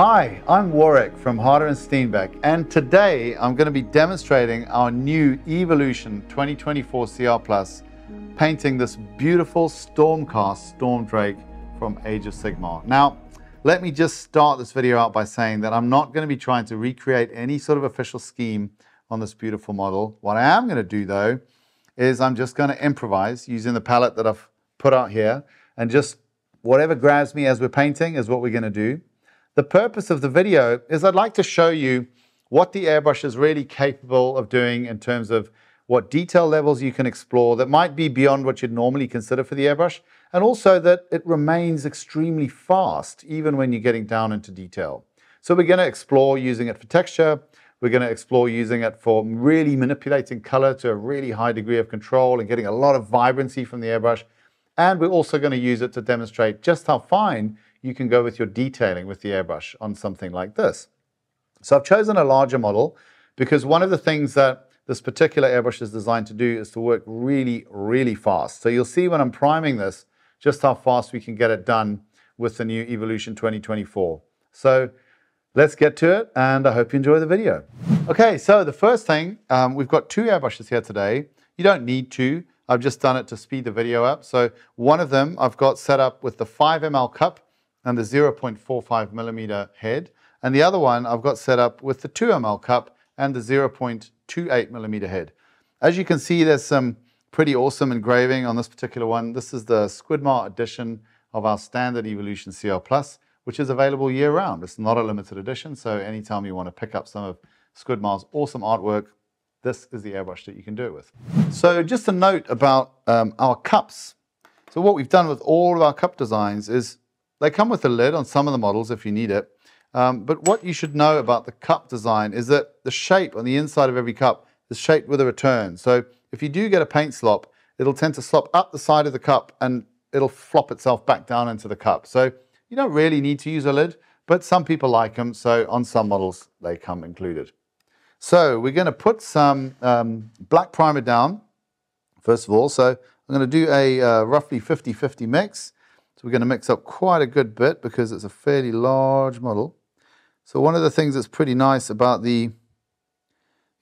Hi, I'm Warrick from Harder and Steenbeck, and today I'm going to be demonstrating our new Evolution 2024 CRplus, painting this beautiful Stormcast Stormdrake from Age of Sigmar. Now, let me just start this video out by saying that I'm not going to be trying to recreate any sort of official scheme on this beautiful model. What I am going to do though, is I'm just going to improvise using the palette that I've put out here, and just whatever grabs me as we're painting is what we're going to do. The purpose of the video is I'd like to show you what the airbrush is really capable of doing in terms of what detail levels you can explore that might be beyond what you'd normally consider for the airbrush, and also that it remains extremely fast even when you're getting down into detail. So we're going to explore using it for texture, we're going to explore using it for really manipulating color to a really high degree of control and getting a lot of vibrancy from the airbrush, and we're also going to use it to demonstrate just how fine you can go with your detailing with the airbrush on something like this. So I've chosen a larger model because one of the things that this particular airbrush is designed to do is to work really, really fast. So you'll see when I'm priming this, just how fast we can get it done with the new Evolution 2024. So let's get to it, and I hope you enjoy the video. Okay, so the first thing, we've got two airbrushes here today. You don't need two. I've just done it to speed the video up. So one of them I've got set up with the 5 ml cup and the 0.45 millimeter head. And the other one I've got set up with the 2 ml cup and the 0.28 millimeter head. As you can see, there's some pretty awesome engraving on this particular one. This is the Squidmar edition of our standard Evolution CRplus, which is available year round. It's not a limited edition, so anytime you want to pick up some of Squidmar's awesome artwork, this is the airbrush that you can do it with. So just a note about our cups. So what we've done with all of our cup designs is they come with a lid on some of the models if you need it. But what you should know about the cup design is that the shape on the inside of every cup is shaped with a return. So if you do get a paint slop, it'll tend to slop up the side of the cup and it'll flop itself back down into the cup. So you don't really need to use a lid, but some people like them, so on some models they come included. So we're going to put some black primer down, first of all. So I'm going to do a roughly 50-50 mix. So we're going to mix up quite a good bit because it's a fairly large model. So one of the things that's pretty nice about the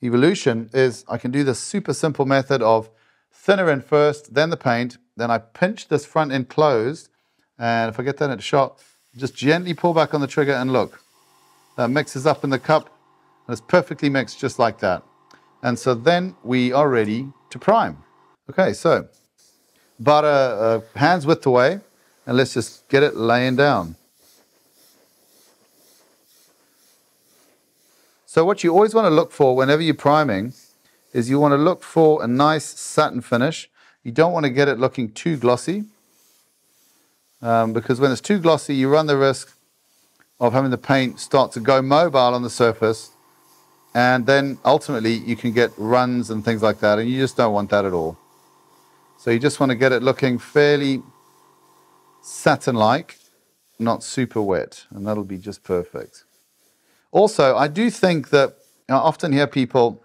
Evolution is I can do this super simple method of thinner in first, then the paint, then I pinch this front end closed, and if I get that at a shot, just gently pull back on the trigger and look. That mixes up in the cup, and it's perfectly mixed just like that. And so then we are ready to prime. Okay, so about a hand's width away, and let's just get it laying down. So what you always want to look for whenever you're priming is you want to look for a nice satin finish. You don't want to get it looking too glossy, because when it's too glossy, you run the risk of having the paint start to go mobile on the surface, and then ultimately you can get runs and things like that, and you just don't want that at all. So you just want to get it looking fairly satin-like, not super wet, and that'll be just perfect. Also, I do think that I often hear people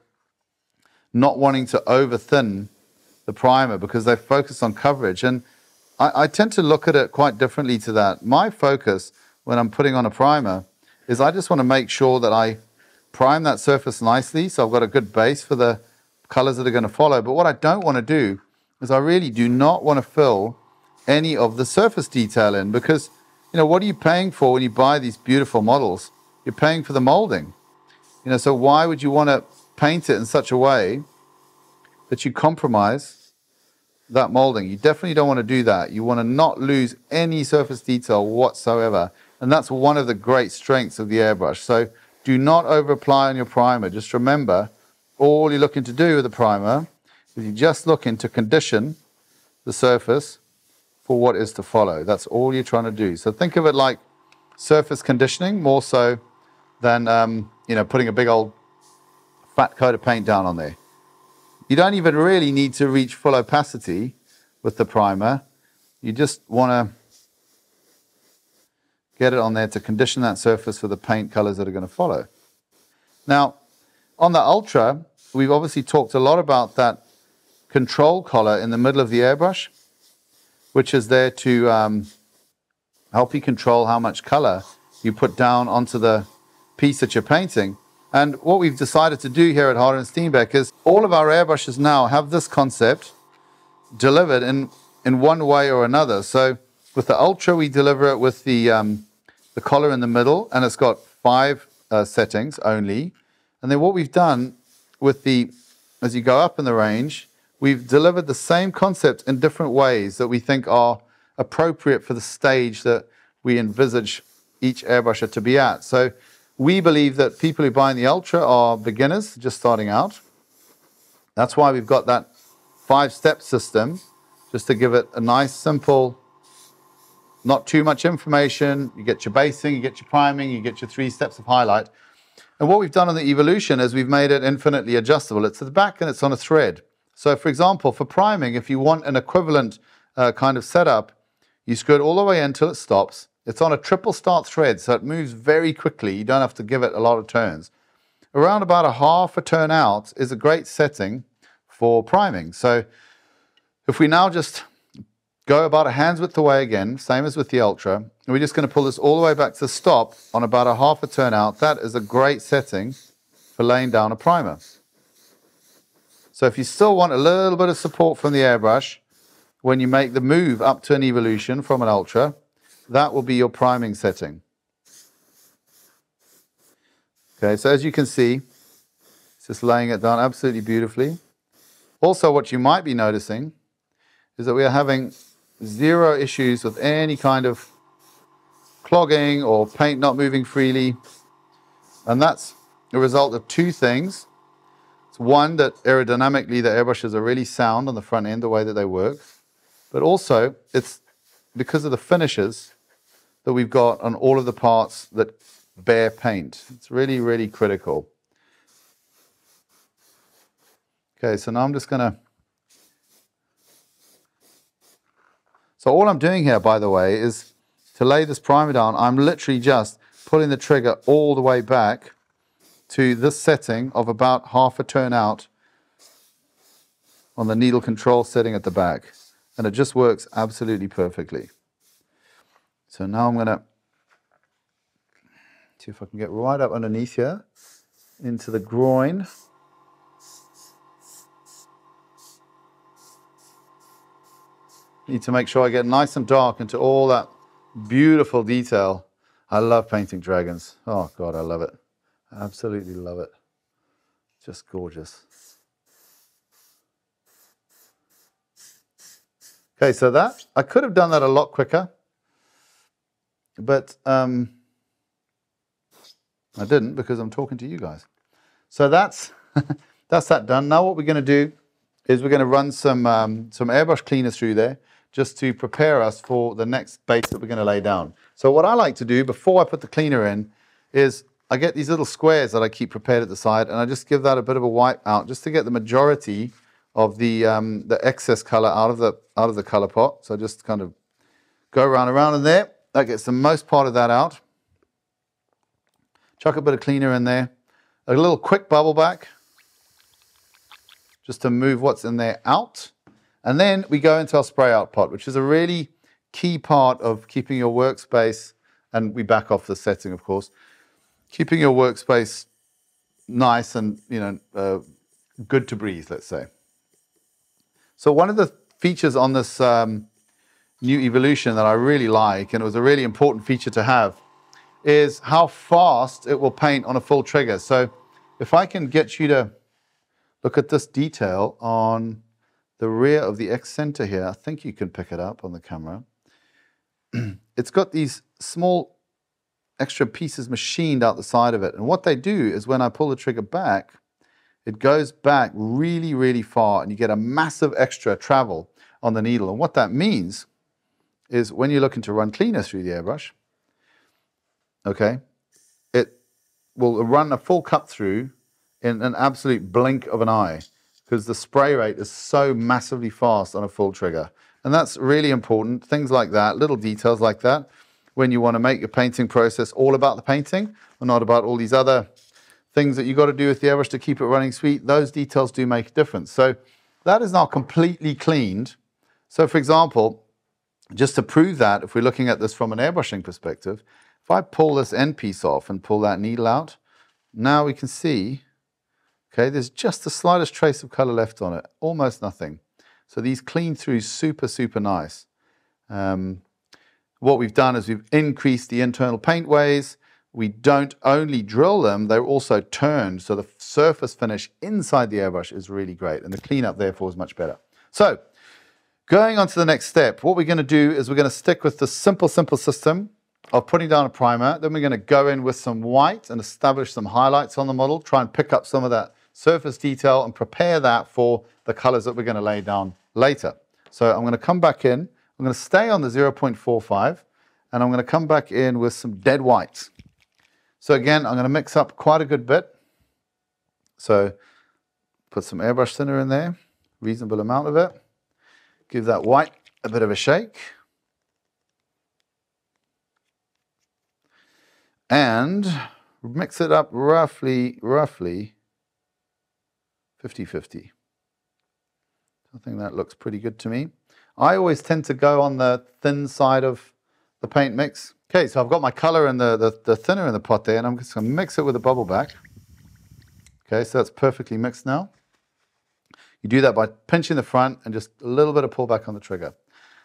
not wanting to over-thin the primer because they focus on coverage, and I tend to look at it quite differently to that. My focus when I'm putting on a primer is I just want to make sure that I prime that surface nicely, so I've got a good base for the colors that are going to follow. But what I don't want to do is I really do not want to fill any of the surface detail in, because, you know, what are you paying for when you buy these beautiful models? You're paying for the molding. You know, so why would you want to paint it in such a way that you compromise that molding? You definitely don't want to do that. You want to not lose any surface detail whatsoever. And that's one of the great strengths of the airbrush. So do not over apply on your primer. Just remember, all you're looking to do with the primer is you're just looking to condition the surface for what is to follow. That's all you're trying to do. So think of it like surface conditioning more so than you know, putting a big old fat coat of paint down on there. You don't even really need to reach full opacity with the primer. You just want to get it on there to condition that surface for the paint colors that are going to follow. Now, on the Ultra, we've obviously talked a lot about that control collar in the middle of the airbrush, which is there to help you control how much color you put down onto the piece that you're painting. And what we've decided to do here at Harder and Steenbeck is all of our airbrushes now have this concept delivered in one way or another. So with the Ultra, we deliver it with the collar in the middle, and it's got 5 settings only. And then what we've done with as you go up in the range, we've delivered the same concept in different ways that we think are appropriate for the stage that we envisage each airbrusher to be at. So we believe that people who buy in the Ultra are beginners just starting out. That's why we've got that 5-step system, just to give it a nice, simple, not too much information. You get your basing, you get your priming, you get your 3 steps of highlight. And what we've done on the Evolution is we've made it infinitely adjustable. It's at the back and it's on a thread. So for example, for priming, if you want an equivalent kind of setup, you screw it all the way in until it stops. It's on a triple start thread, so it moves very quickly. You don't have to give it a lot of turns. Around about a half a turn out is a great setting for priming. So if we now just go about a hand's width away again, same as with the Ultra, and we're just going to pull this all the way back to stop on about a half a turn out, that is a great setting for laying down a primer. So if you still want a little bit of support from the airbrush, when you make the move up to an Evolution from an Ultra, that will be your priming setting. Okay, so as you can see, it's just laying it down absolutely beautifully. Also, what you might be noticing is that we are having 0 issues with any kind of clogging or paint not moving freely. And that's a result of 2 things. It's one, that aerodynamically the airbrushes are really sound on the front end, the way that they work. But also, it's because of the finishes that we've got on all of the parts that bear paint. It's really, really critical. Okay, so now I'm just going to... So all I'm doing here, by the way, is to lay this primer down, I'm literally just pulling the trigger all the way back to this setting of about half a turn out on the needle control setting at the back. And it just works absolutely perfectly. So now I'm going to see if I can get right up underneath here into the groin. Need to make sure I get nice and dark into all that beautiful detail. I love painting dragons. Oh God, I love it. I absolutely love it. Just gorgeous. Okay, so that, I could have done that a lot quicker, but I didn't because I'm talking to you guys. So that's that's that done. Now what we're going to do is we're going to run some airbrush cleaner through there just to prepare us for the next base that we're going to lay down. So what I like to do before I put the cleaner in is I get these little squares that I keep prepared at the side, and I just give that a bit of a wipe out just to get the majority of the excess color out of the color pot. So just kind of go around in there. That gets the most part of that out. Chuck a bit of cleaner in there. A little quick bubble back, just to move what's in there out. And then we go into our spray out pot, which is a really key part of keeping your workspace, and we back off the setting, of course, keeping your workspace nice and, good to breathe, let's say. So one of the features on this new Evolution that I really like, and it was a really important feature to have, is how fast it will paint on a full trigger. So if I can get you to look at this detail on the rear of the X center here, I think you can pick it up on the camera. It's got these small extra pieces machined out the side of it. And what they do is when I pull the trigger back, it goes back really, really far, and you get a massive extra travel on the needle. And what that means is when you're looking to run cleaner through the airbrush, okay, it will run a full cut through in an absolute blink of an eye, because the spray rate is so massively fast on a full trigger. And that's really important. Things like that, little details like that, when you want to make your painting process all about the painting and not about all these other things that you've got to do with the airbrush to keep it running sweet, those details do make a difference. So that is now completely cleaned. So for example, just to prove that, if we're looking at this from an airbrushing perspective, If I pull this end piece off and pull that needle out, now we can see, okay, there's just the slightest trace of color left on it, almost nothing. So these clean through super, super nice. What we've done is we've increased the internal paintways. We don't only drill them, they're also turned, so the surface finish inside the airbrush is really great, and the cleanup therefore is much better. So, going on to the next step, what we're going to do is we're going to stick with the simple system of putting down a primer. Then we're going to go in with some white and establish some highlights on the model, try and pick up some of that surface detail and prepare that for the colors that we're going to lay down later. So I'm going to come back in, I'm going to stay on the 0.45, and I'm going to come back in with some dead white. So again, I'm going to mix up quite a good bit. So put some airbrush thinner in there, reasonable amount of it. Give that white a bit of a shake. And mix it up roughly 50-50. I think that looks pretty good to me. I always tend to go on the thin side of the paint mix. Okay, so I've got my color and the thinner in the pot there, and I'm just going to mix it with a bubble back. Okay, so that's perfectly mixed now. You do that by pinching the front and just a little bit of pullback on the trigger.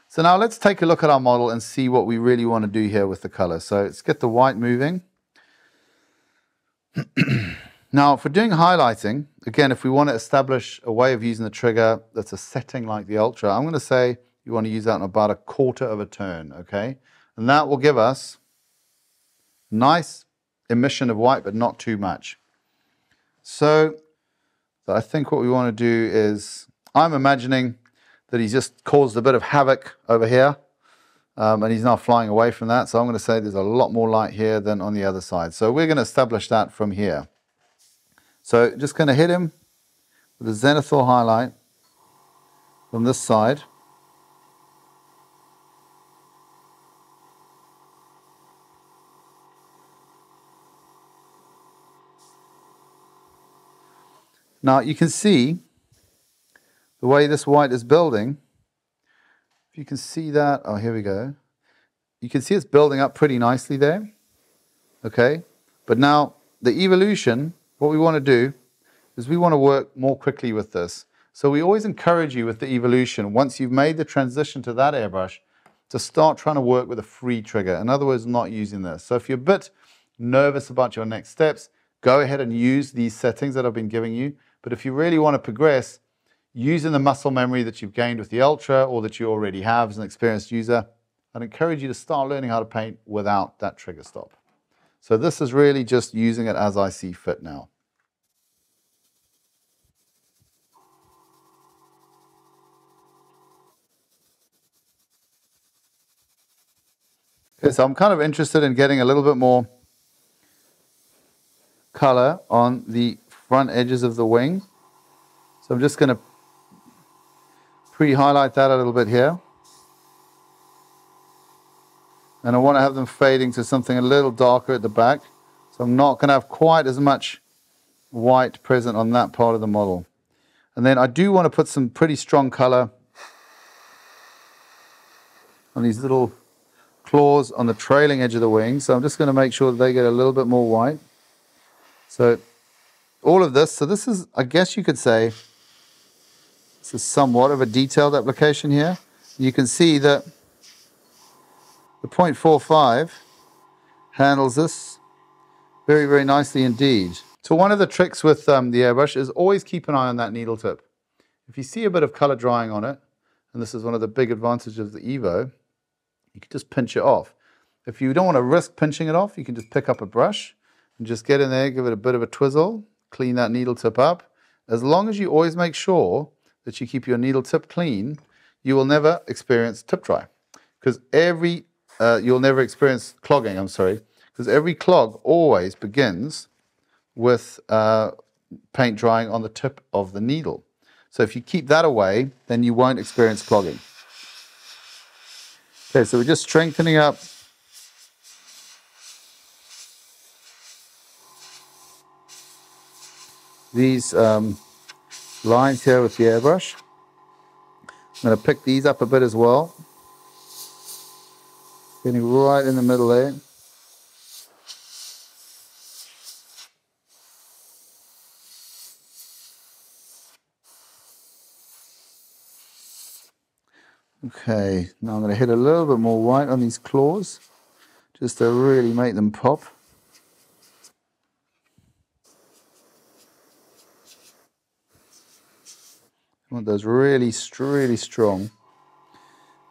So now let's take a look at our model and see what we really want to do here with the color. So let's get the white moving. Now, for doing highlighting, again, if we want to establish a way of using the trigger that's a setting like the Ultra, I'm going to say you want to use that in about 1/4 of a turn, okay? And that will give us nice emission of white, but not too much. So I think what we want to do is, I'm imagining that he's just caused a bit of havoc over here, and he's now flying away from that. So I'm going to say there's a lot more light here than on the other side. So we're going to establish that from here. So just going to hit him with a zenithal highlight from this side. Now you can see the way this white is building. If you can see that, oh, here we go. You can see it's building up pretty nicely there. Okay, but now the evolution, what we want to do is we want to work more quickly with this. So we always encourage you with the evolution, once you've made the transition to that airbrush, to start trying to work with a free trigger. In other words, not using this. So if you're a bit nervous about your next steps, go ahead and use these settings that I've been giving you. But if you really want to progress, using the muscle memory that you've gained with the Ultra or that you already have as an experienced user, I'd encourage you to start learning how to paint without that trigger stop. So this is really just using it as I see fit now. Okay, so I'm kind of interested in getting a little bit more color on the front edges of the wing. So I'm just going to pre-highlight that a little bit here. And I want to have them fading to something a little darker at the back. So I'm not going to have quite as much white present on that part of the model. And then I do want to put some pretty strong color on these little claws on the trailing edge of the wing. So I'm just going to make sure that they get a little bit more white. So all of this, so this is, I guess you could say, this is somewhat of a detailed application here. You can see that the 0.45 handles this very, very nicely indeed. So one of the tricks with the airbrush is always keep an eye on that needle tip. If you see a bit of color drying on it, and this is one of the big advantages of the Evo, you can just pinch it off. If you don't want to risk pinching it off, you can just pick up a brush and just get in there, give it a bit of a twizzle, clean that needle tip up. As long as you always make sure that you keep your needle tip clean, you will never experience tip dry. Because you'll never experience clogging, because every clog always begins with paint drying on the tip of the needle. So if you keep that away, then you won't experience clogging. Okay, so we're just strengthening up these lines here with the airbrush. I'm going to pick these up a bit as well. Getting right in the middle there. Okay, now I'm going to hit a little bit more white on these claws, just to really make them pop. I want those really, really strong.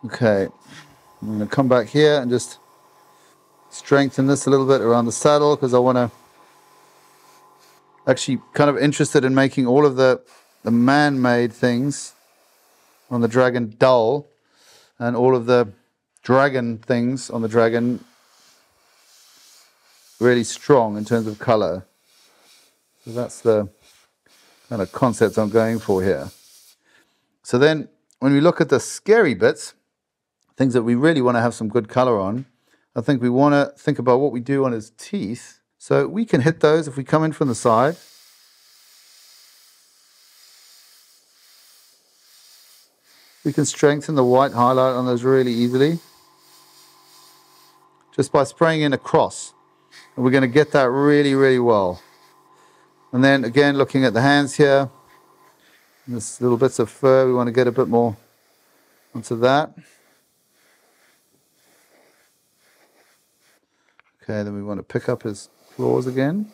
Okay, I'm going to come back here and just strengthen this a little bit around the saddle, because I want to actually kind of interested in making all of the man-made things on the dragon dull, and all of the dragon things on the dragon really strong in terms of color. So that's the kind of concept I'm going for here. So then when we look at the scary bits, things that we really want to have some good color on, I think we want to think about what we do on his teeth. So we can hit those if we come in from the side. We can strengthen the white highlight on those really easily, just by spraying in across. And we're going to get that really, really well. And then again, looking at the hands here, this little bits of fur, we want to get a bit more onto that. Okay, then we want to pick up his claws again.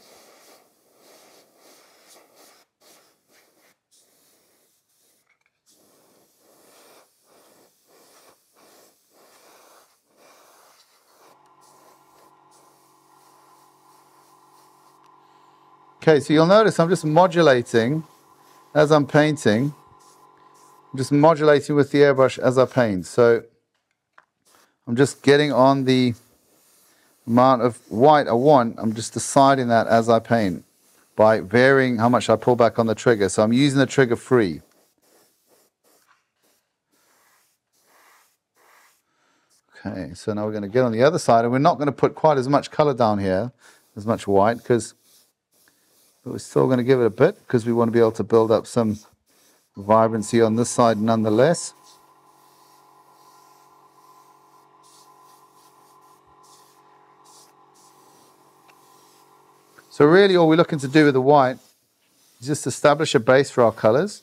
Okay, so you'll notice I'm just modulating as I'm painting. I'm just modulating with the airbrush as I paint. So I'm just getting on the amount of white I want. I'm just deciding that as I paint by varying how much I pull back on the trigger. So I'm using the trigger free. Okay, so now we're going to get on the other side, and we're not going to put quite as much color down here, as much white, but we're still going to give it a bit, because we want to be able to build up some vibrancy on this side nonetheless. So really all we're looking to do with the white is just establish a base for our colors,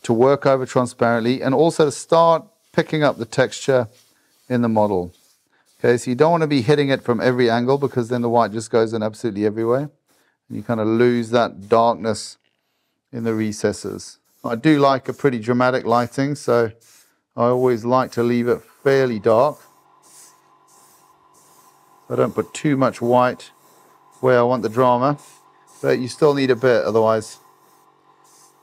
to work over transparently, and also to start picking up the texture in the model. Okay, so you don't want to be hitting it from every angle, because then the white just goes in absolutely everywhere. And you kind of lose that darkness in the recesses. I do like a pretty dramatic lighting, so I always like to leave it fairly dark. I don't put too much white where I want the drama, but you still need a bit, otherwise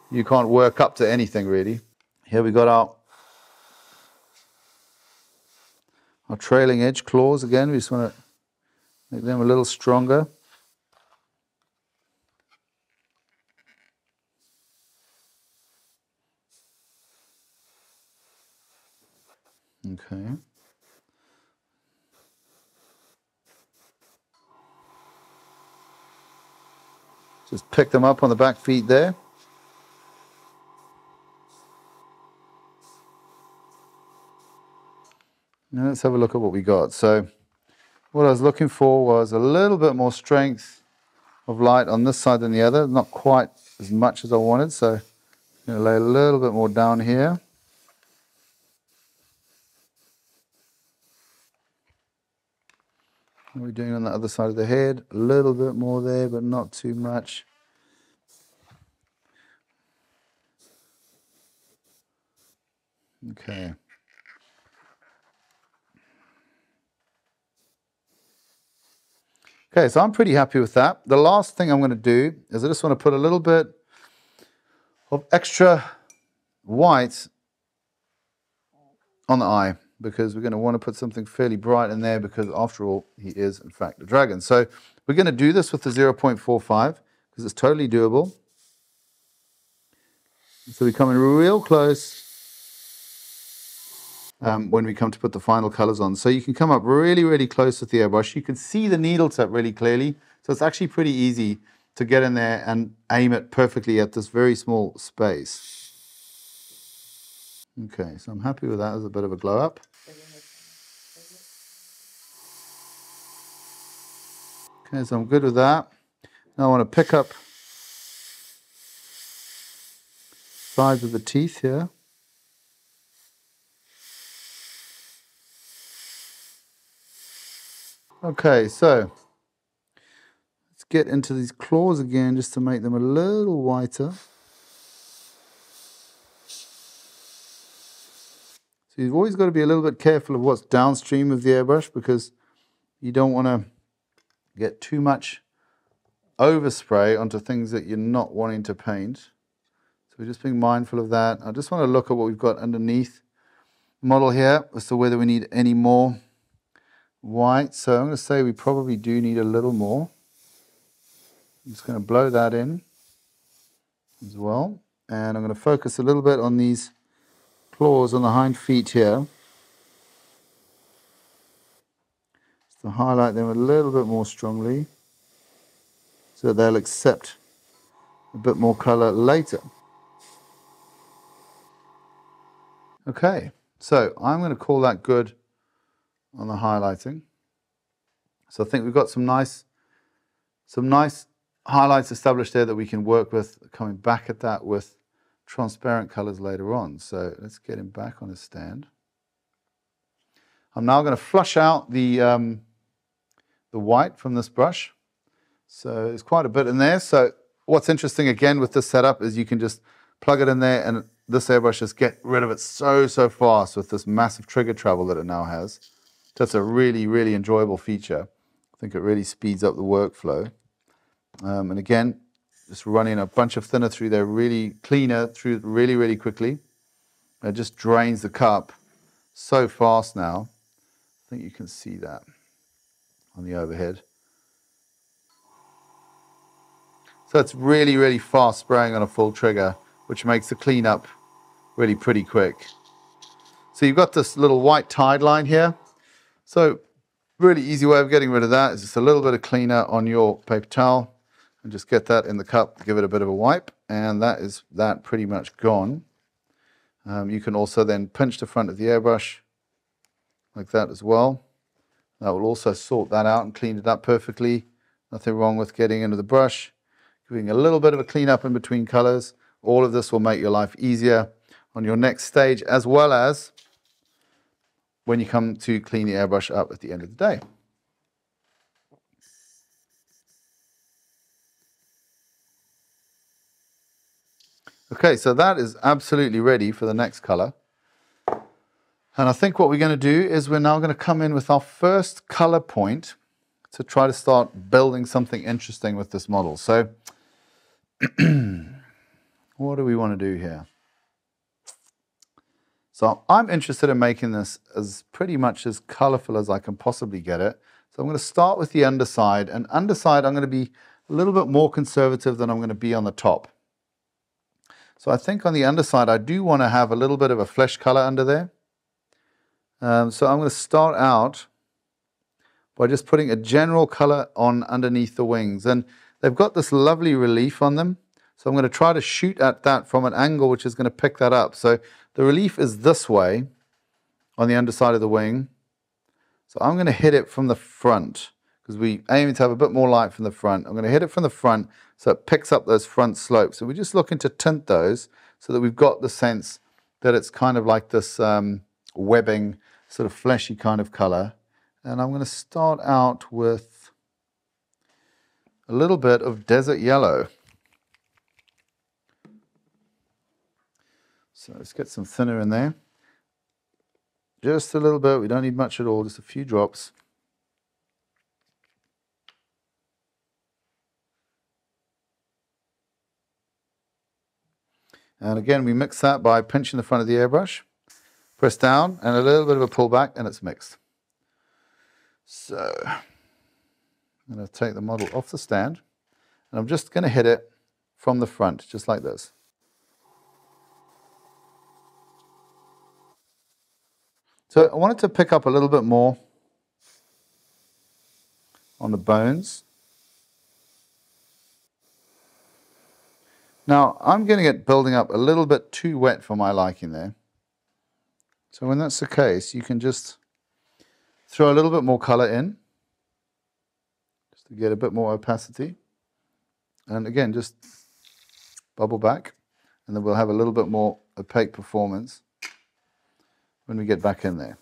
you can't work up to anything really. Here we got our trailing edge claws again. We just want to make them a little stronger. Okay. Just pick them up on the back feet there. Now let's have a look at what we got. So what I was looking for was a little bit more strength of light on this side than the other. Not quite as much as I wanted, so I'm going to lay a little bit more down here. What are we doing on the other side of the head? A little bit more there, but not too much. Okay. Okay, so I'm pretty happy with that. The last thing I'm going to do is I just want to put a little bit of extra white on the eye, because we're going to want to put something fairly bright in there, because after all, he is in fact a dragon. So we're going to do this with the 0.45, because it's totally doable. So we come in real close when we come to put the final colors on. So you can come up really, really close with the airbrush. You can see the needle tip really clearly. So it's actually pretty easy to get in there and aim it perfectly at this very small space. Okay, so I'm happy with that. There's a bit of a glow up. Okay, so I'm good with that. Now I want to pick up sides of the teeth here. Okay, so let's get into these claws again just to make them a little whiter. So you've always got to be a little bit careful of what's downstream of the airbrush, because you don't want to get too much overspray onto things that you're not wanting to paint. So we're just being mindful of that. I just want to look at what we've got underneath the model here as to whether we need any more white. So I'm going to say we probably do need a little more. I'm just going to blow that in as well. And I'm going to focus a little bit on these claws on the hind feet here, just to highlight them a little bit more strongly so that they'll accept a bit more color later. Okay, so I'm going to call that good on the highlighting. So I think we've got some nice highlights established there that we can work with, coming back at that with transparent colors later on. So let's get him back on his stand. I'm now going to flush out the white from this brush. So there's quite a bit in there. So what's interesting again with this setup is you can just plug it in there, and this airbrush just get rid of it so fast with this massive trigger travel that it now has. That's a really, really enjoyable feature. I think it really speeds up the workflow. And again, just running a bunch of thinner through there, really cleaner through really, really quickly. It just drains the cup so fast now. I think you can see that on the overhead. So it's really, really fast spraying on a full trigger, which makes the cleanup really pretty quick. So you've got this little white tide line here. So really easy way of getting rid of that is just a little bit of cleaner on your paper towel and just get that in the cup, give it a bit of a wipe, and that is that pretty much gone. You can also then pinch the front of the airbrush like that as well. That will also sort that out and clean it up perfectly. Nothing wrong with getting into the brush, giving a little bit of a clean up in between colors. All of this will make your life easier on your next stage, as well as when you come to clean the airbrush up at the end of the day. Okay, so that is absolutely ready for the next color. And I think what we're going to do is we're now going to come in with our first color point to try to start building something interesting with this model. So what do we want to do here? So I'm interested in making this as pretty much as colorful as I can possibly get it. So I'm going to start with the underside, and underside I'm going to be a little bit more conservative than I'm going to be on the top. So I think on the underside I do want to have a little bit of a flesh color under there. So I'm going to start out by just putting a general color on underneath the wings, and they've got this lovely relief on them. So I'm going to try to shoot at that from an angle which is going to pick that up. So the relief is this way on the underside of the wing. So I'm going to hit it from the front because we aim to have a bit more light from the front. I'm going to hit it from the front so it picks up those front slopes. So we're just looking to tint those so that we've got the sense that it's kind of like this webbing, sort of fleshy kind of color. And I'm going to start out with a little bit of desert yellow. So let's get some thinner in there. Just a little bit, we don't need much at all, just a few drops. And again, we mix that by pinching the front of the airbrush, press down, and a little bit of a pull back, and it's mixed. So I'm going to take the model off the stand, and I'm just going to hit it from the front, just like this. So I wanted to pick up a little bit more on the bones. Now I'm getting it building up a little bit too wet for my liking there. So when that's the case, you can just throw a little bit more color in, just to get a bit more opacity. And again, just bubble back. and then we'll have a little bit more opaque performance when we get back in there.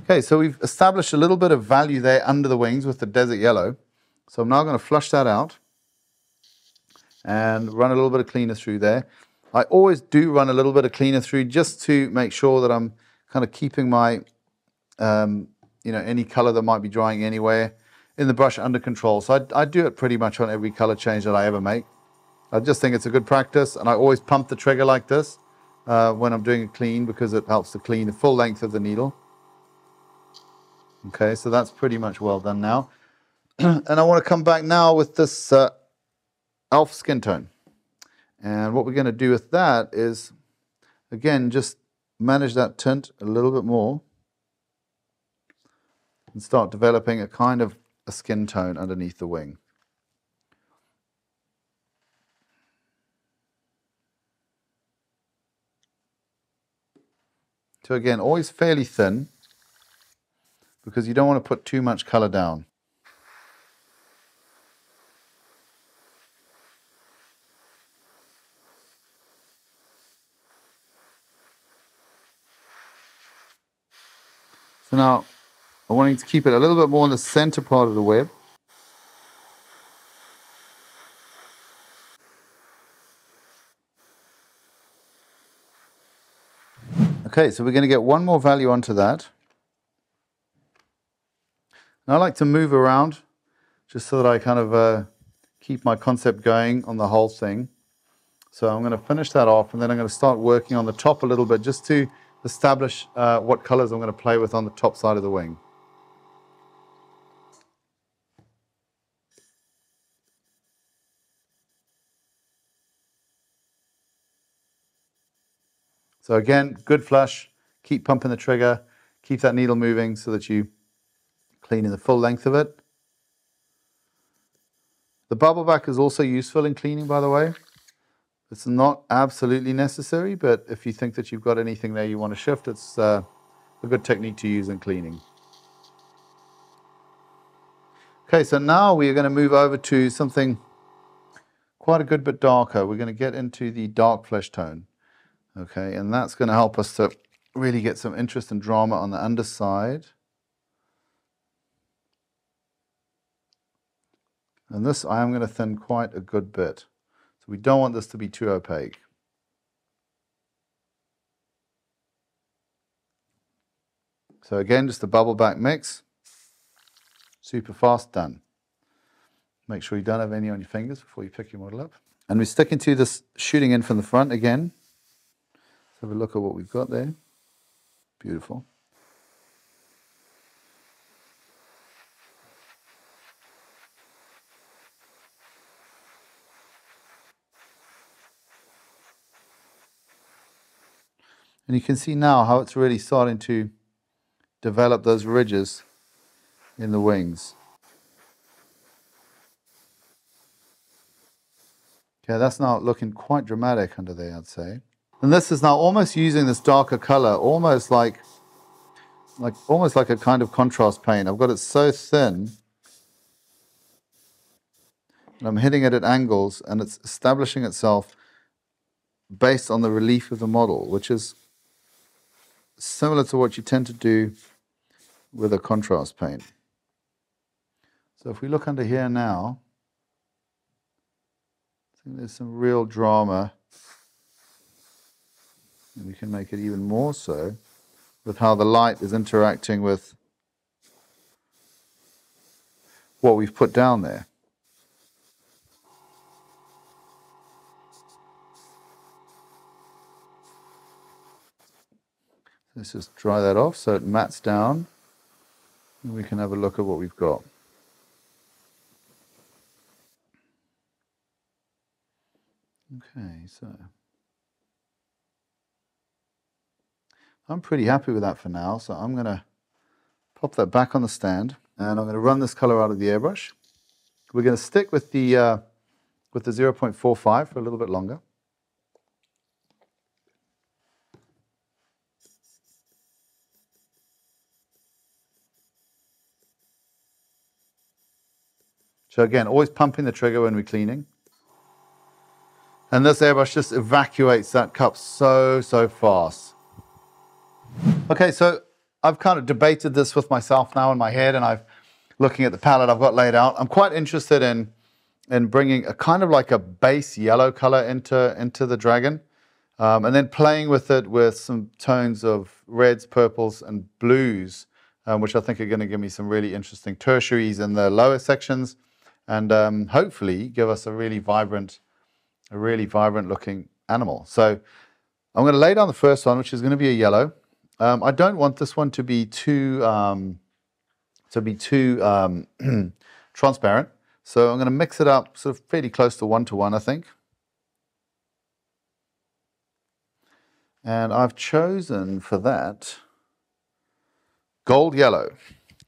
Okay, so we've established a little bit of value there under the wings with the desert yellow. So I'm now going to flush that out and run a little bit of cleaner through there. I always do run a little bit of cleaner through just to make sure that I'm kind of keeping my, any color that might be drying anywhere in the brush under control. So I do it pretty much on every color change that I ever make. I just think it's a good practice, and I always pump the trigger like this when I'm doing a clean because it helps to clean the full length of the needle. Okay, so that's pretty much well done now. And I want to come back now with this elf skin tone. And what we're going to do with that is, again, just manage that tint a little bit more and start developing a kind of a skin tone underneath the wing. So again, always fairly thin because you don't want to put too much color down. So now I'm wanting to keep it a little bit more in the center part of the web. Okay, so we're going to get one more value onto that. And I like to move around just so that I kind of keep my concept going on the whole thing. So I'm going to finish that off, and then I'm going to start working on the top a little bit just to establish what colors I'm going to play with on the top side of the wing. So again, good flush, keep pumping the trigger, keep that needle moving so that you clean in the full length of it. The bubble back is also useful in cleaning, by the way. It's not absolutely necessary, but if you think that you've got anything there you want to shift, it's a good technique to use in cleaning. Okay, so now we're going to move over to something quite a good bit darker. We're going to get into the dark flesh tone. Okay, and that's going to help us to really get some interest and drama on the underside. And this I am going to thin quite a good bit. So we don't want this to be too opaque. So again, just a bubble back mix. Super fast, done. Make sure you don't have any on your fingers before you pick your model up. And we're sticking to this shooting in from the front again. Let's have a look at what we've got there. Beautiful. And you can see now how it's really starting to develop those ridges in the wings. Okay, that's now looking quite dramatic under there, I'd say. And this is now almost using this darker color, almost like a kind of contrast paint. I've got it so thin, and I'm hitting it at angles, and it's establishing itself based on the relief of the model, which is similar to what you tend to do with a contrast paint. So if we look under here now, I think there's some real drama, and we can make it even more so with how the light is interacting with what we've put down there. Let's just dry that off so it mats down, and we can have a look at what we've got. Okay, so I'm pretty happy with that for now, so I'm going to pop that back on the stand, and I'm going to run this color out of the airbrush. We're going to stick with the 0.45 for a little bit longer. So again, always pumping the trigger when we're cleaning. And this airbrush just evacuates that cup so fast. Okay, so I've kind of debated this with myself now in my head, and I've looking at the palette I've got laid out. I'm quite interested in bringing a kind of like a base yellow color into the dragon, and then playing with it with some tones of reds, purples, and blues, which I think are going to give me some really interesting tertiaries in the lower sections, and hopefully give us a really vibrant looking animal. So I'm going to lay down the first one, which is going to be a yellow. I don't want this one to be too transparent. So I'm going to mix it up sort of fairly close to 1:1, I think. And I've chosen for that gold yellow,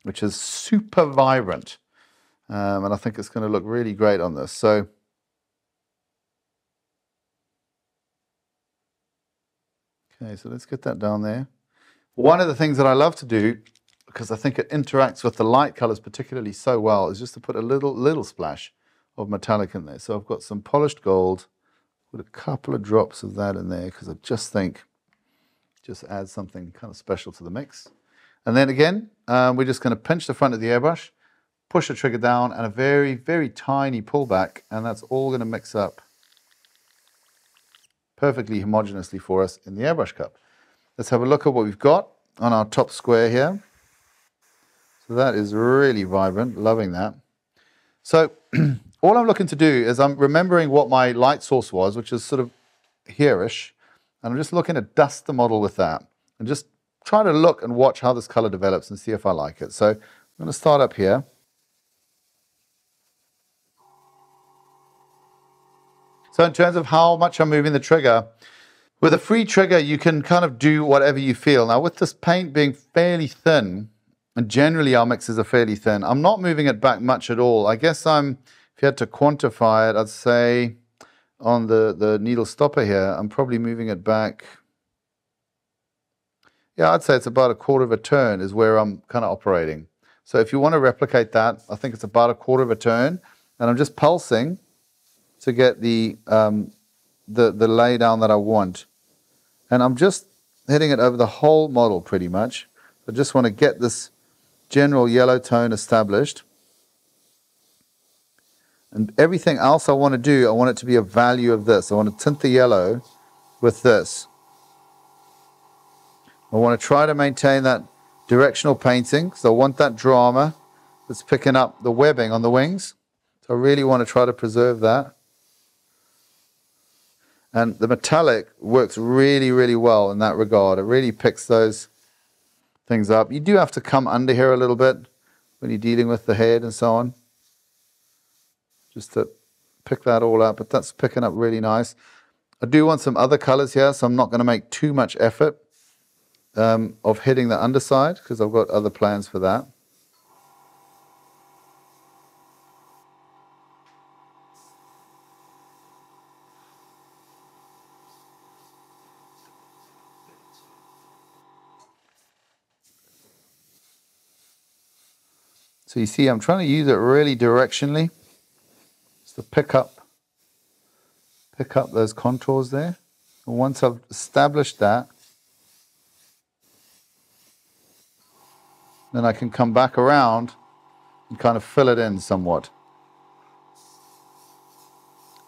which is super vibrant. And I think it's going to look really great on this. So okay, so let's get that down there. One of the things that I love to do, because I think it interacts with the light colors particularly so well, is just to put a little splash of metallic in there. So I've got some polished gold, put a couple of drops of that in there, because I just think just adds something kind of special to the mix. And then again, we're just going to pinch the front of the airbrush, push the trigger down, and a very tiny pullback, and that's all going to mix up perfectly homogeneously for us in the airbrush cup. Let's have a look at what we've got on our top square here. So that is really vibrant, loving that. So all I'm looking to do is I'm remembering what my light source was, which is sort of here-ish, and I'm just looking to dust the model with that and just try to look and watch how this color develops and see if I like it. So I'm going to start up here. So in terms of how much I'm moving the trigger, with a free trigger, you can kind of do whatever you feel. Now, with this paint being fairly thin, and generally our mixes are fairly thin, I'm not moving it back much at all. I guess if you had to quantify it, I'd say on the needle stopper here, I'm probably moving it back. Yeah, I'd say it's about 1/4 of a turn is where I'm kind of operating. So if you want to replicate that, I think it's about 1/4 of a turn, and I'm just pulsing to get the lay down that I want. And I'm just hitting it over the whole model pretty much. I just want to get this general yellow tone established. And everything else I want to do, I want it to be a value of this. I want to tint the yellow with this. I want to try to maintain that directional painting, because I want that drama that's picking up the webbing on the wings. So I really want to try to preserve that. And the metallic works really well in that regard. It really picks those things up. You do have to come under here a little bit when you're dealing with the head and so on, just to pick that all up, but that's picking up really nice. I do want some other colors here, so I'm not going to make too much effort of hitting the underside, because I've got other plans for that. So you see, I'm trying to use it really directionally, just to pick up those contours there. And once I've established that, then I can come back around and kind of fill it in somewhat.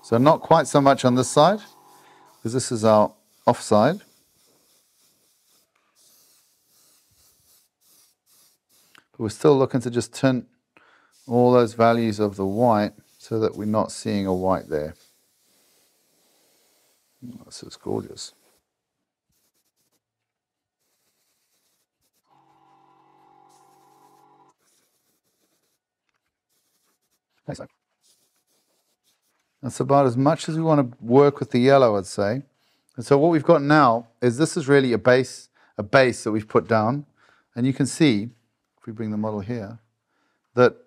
So not quite so much on this side, because this is our off side. But we're still looking to just tint all those values of the white so that we're not seeing a white there. Oh, this is gorgeous. That's about as much as we want to work with the yellow, I'd say. And so what we've got now is this is really a base that we've put down. And you can see, if we bring the model here, that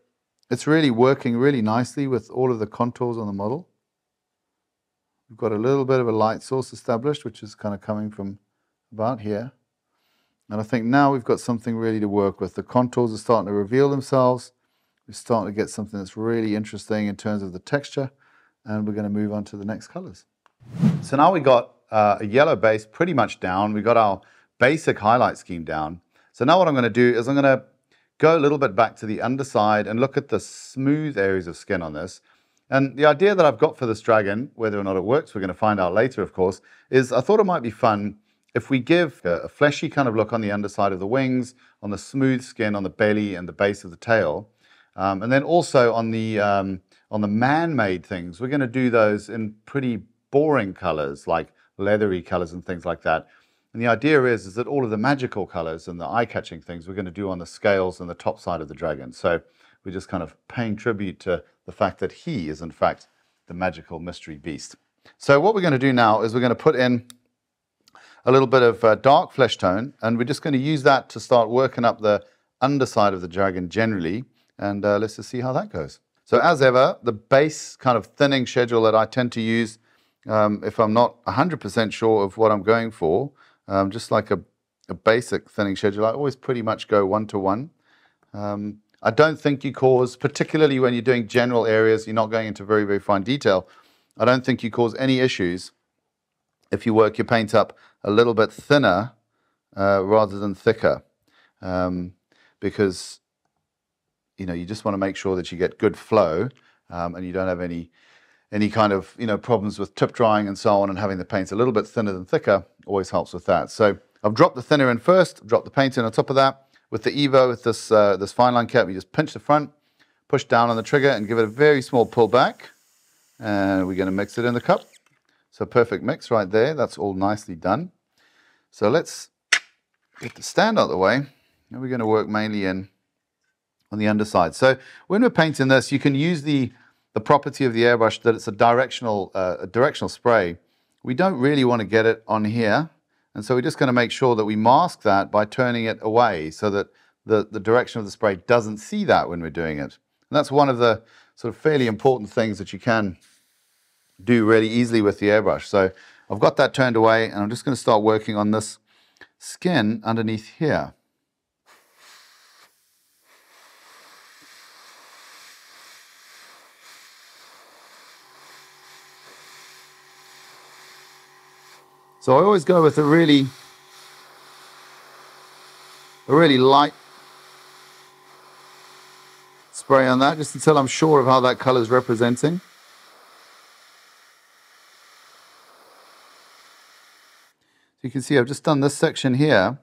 it's really working really nicely with all of the contours on the model. We've got a little bit of a light source established, which is kind of coming from about here. And I think now we've got something really to work with. The contours are starting to reveal themselves. we're starting to get something that's really interesting in terms of the texture, and we're going to move on to the next colors. So now we got a yellow base pretty much down. We got our basic highlight scheme down. So now what I'm going to do is I'm going to go a little bit back to the underside and look at the smooth areas of skin on this. And the idea that I've got for this dragon, whether or not it works, we're going to find out later, of course, is I thought it might be fun if we give a fleshy kind of look on the underside of the wings, on the smooth skin, on the belly and the base of the tail. And then also on the man-made things, we're going to do those in pretty boring colors, like leathery colors and things like that. And the idea is that all of the magical colors and the eye-catching things we're going to do on the scales and the top side of the dragon. So we're just kind of paying tribute to the fact that he is, in fact, the magical mystery beast. So what we're going to do now is we're going to put in a little bit of dark flesh tone, and we're just going to use that to start working up the underside of the dragon generally. And let's just see how that goes. So as ever, the base kind of thinning schedule that I tend to use if I'm not 100% sure of what I'm going for, just like a basic thinning schedule, I always pretty much go 1-to-1. I don't think you cause, particularly when you're doing general areas, you're not going into very, very fine detail, I don't think you cause any issues if you work your paint up a little bit thinner rather than thicker, because you just want to make sure that you get good flow and you don't have any kind of problems with tip drying and so on, and having the paint a little bit thinner than thicker always helps with that. So I've dropped the thinner in first, dropped the paint in on top of that. With the Evo, with this fine line cap, you just pinch the front, push down on the trigger and give it a very small pull back. And we're going to mix it in the cup. So perfect mix right there. That's all nicely done. So let's get the stand out of the way. And we're going to work mainly on the underside. So when we're painting this, you can use the property of the airbrush that it's a directional spray. We don't really want to get it on here. And so we're just going to make sure that we mask that by turning it away so that the direction of the spray doesn't see that when we're doing it. And that's one of the sort of fairly important things that you can do really easily with the airbrush. So I've got that turned away, and I'm just going to start working on this skin underneath here. So I always go with a really light spray on that, just until I'm sure of how that color is representing. So you can see I've just done this section here,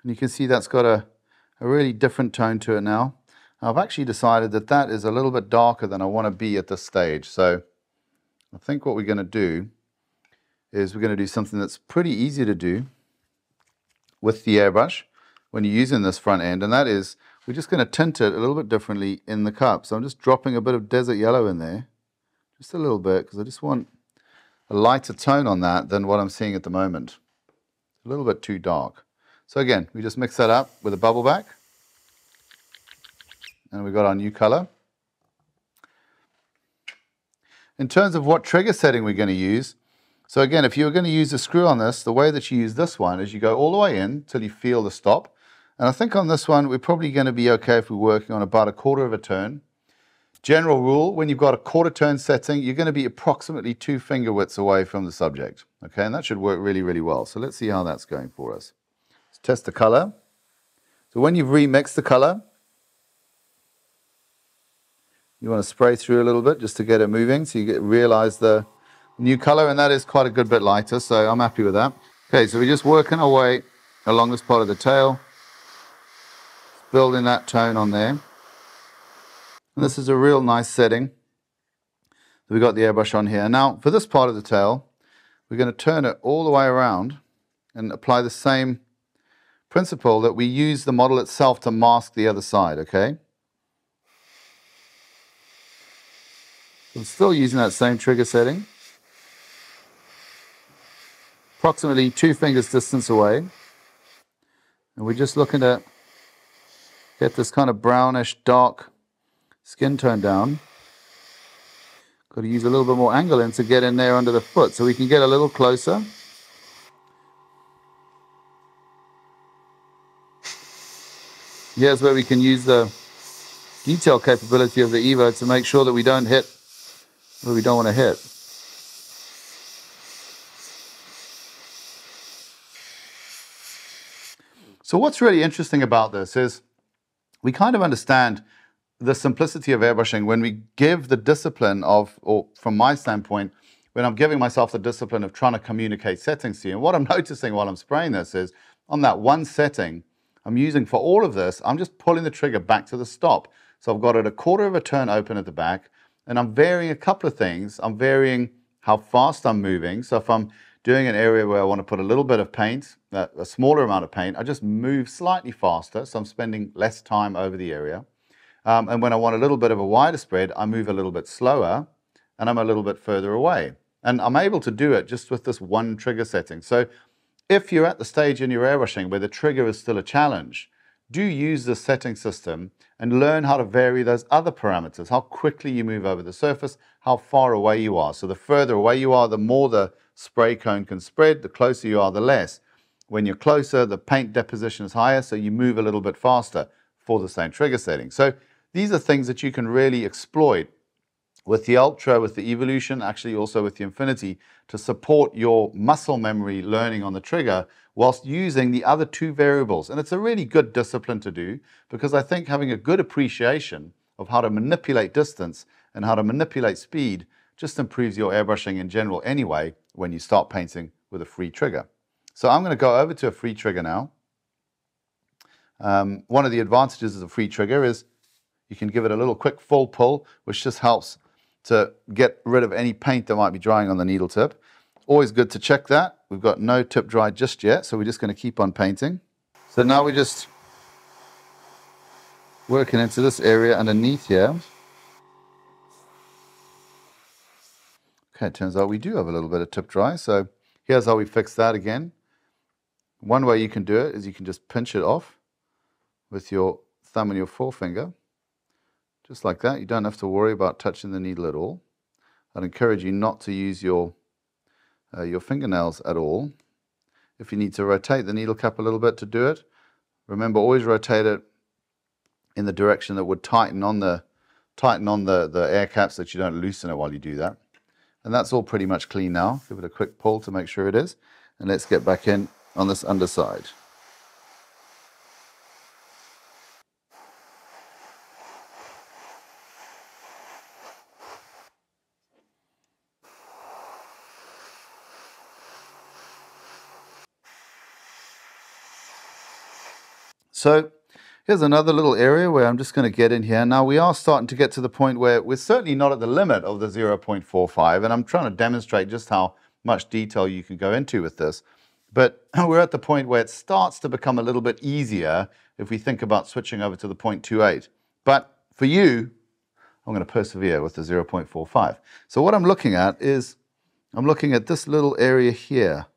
and you can see that's got a really different tone to it now. I've actually decided that that is a little bit darker than I want to be at this stage. So I think what we're going to do is we're going to do something that's pretty easy to do with the airbrush when you're using this front end, and that is we're just going to tint it a little bit differently in the cup. So I'm just dropping a bit of desert yellow in there, just a little bit, because I just want a lighter tone on that than what I'm seeing at the moment. It's a little bit too dark. So again, we just mix that up with a bubble back, and we've got our new color. In terms of what trigger setting we're going to use, so again, if you're going to use a screw on this, the way that you use this one is you go all the way in till you feel the stop. And I think on this one, we're probably going to be okay if we're working on about 1/4 of a turn. General rule, when you've got a 1/4 turn setting, you're going to be approximately 2 finger widths away from the subject. Okay, and that should work really, really well. So let's see how that's going for us. Let's test the color. So when you've remixed the color, you want to spray through a little bit just to get it moving, so you realize the new color, and that is quite a good bit lighter, so I'm happy with that. Okay, so we're just working our way along this part of the tail, building that tone on there. And this is a real nice setting. We've got the airbrush on here. Now, for this part of the tail, we're going to turn it all the way around and apply the same principle that we use the model itself to mask the other side, okay? So I'm still using that same trigger setting. Approximately 2 fingers distance away. And we're just looking to get this kind of brownish, dark skin tone down. Got to use a little bit more angle in to get in there under the foot so we can get a little closer. Here's where we can use the detail capability of the Evo to make sure that we don't hit where we don't want to hit. So what's really interesting about this is we kind of understand the simplicity of airbrushing when we give the discipline of, or from my standpoint, when I'm giving myself the discipline of trying to communicate settings to you. And what I'm noticing while I'm spraying this is on that one setting I'm using for all of this, I'm just pulling the trigger back to the stop. So I've got it a quarter of a turn open at the back, and I'm varying a couple of things. I'm varying how fast I'm moving. So if I'm doing an area where I want to put a little bit of paint, a smaller amount of paint, I just move slightly faster, so I'm spending less time over the area. And when I want a little bit of a wider spread, I move a little bit slower, and I'm a little bit further away. And I'm able to do it just with this one trigger setting. So if you're at the stage in your airbrushing where the trigger is still a challenge, do use this setting system and learn how to vary those other parameters, how quickly you move over the surface, how far away you are. So the further away you are, the more the spray cone can spread, the closer you are, the less. When you're closer, the paint deposition is higher, so you move a little bit faster for the same trigger setting. So these are things that you can really exploit with the Ultra, with the Evolution, actually also with the Infinity, to support your muscle memory learning on the trigger whilst using the other two variables. And it's a really good discipline to do, because I think having a good appreciation of how to manipulate distance and how to manipulate speed just improves your airbrushing in general anyway when you start painting with a free trigger. So I'm going to go over to a free trigger now. One of the advantages of a free trigger is you can give it a little quick full pull, which just helps to get rid of any paint that might be drying on the needle tip. Always good to check that. We've got no tip dry just yet, so we're just going to keep on painting. So now we're just working into this area underneath here. Okay, it turns out we do have a little bit of tip dry, so here's how we fix that again. One way you can do it is you can just pinch it off with your thumb and your forefinger. Just like that. You don't have to worry about touching the needle at all. I'd encourage you not to use your fingernails at all. If you need to rotate the needle cap a little bit to do it, remember, always rotate it in the direction that would tighten on the air caps, so that you don't loosen it while you do that. And that's all pretty much clean now. Give it a quick pull to make sure it is. And let's get back in on this underside. So here's another little area where I'm just going to get in here. Now we are starting to get to the point where we're certainly not at the limit of the 0.45, and I'm trying to demonstrate just how much detail you can go into with this. But we're at the point where it starts to become a little bit easier if we think about switching over to the 0.28. But for you, I'm going to persevere with the 0.45. So what I'm looking at is, I'm looking at this little area here,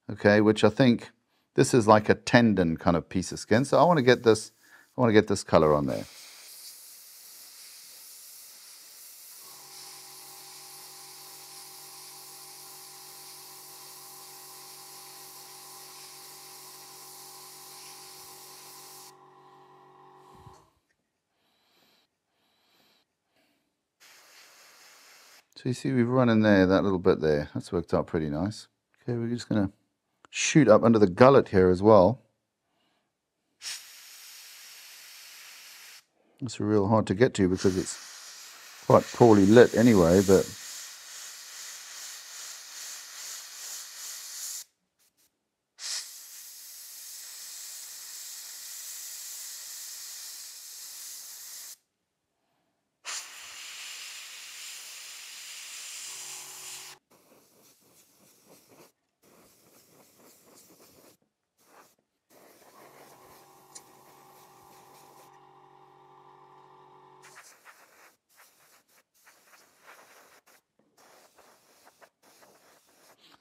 okay, which I think this is like a tendon kind of piece of skin. So I want to get this color on there. So you see we've run in there, that little bit there. That's worked out pretty nice. Okay, we're just going to shoot up under the gullet here as well. It's real hard to get to because it's quite poorly lit anyway, but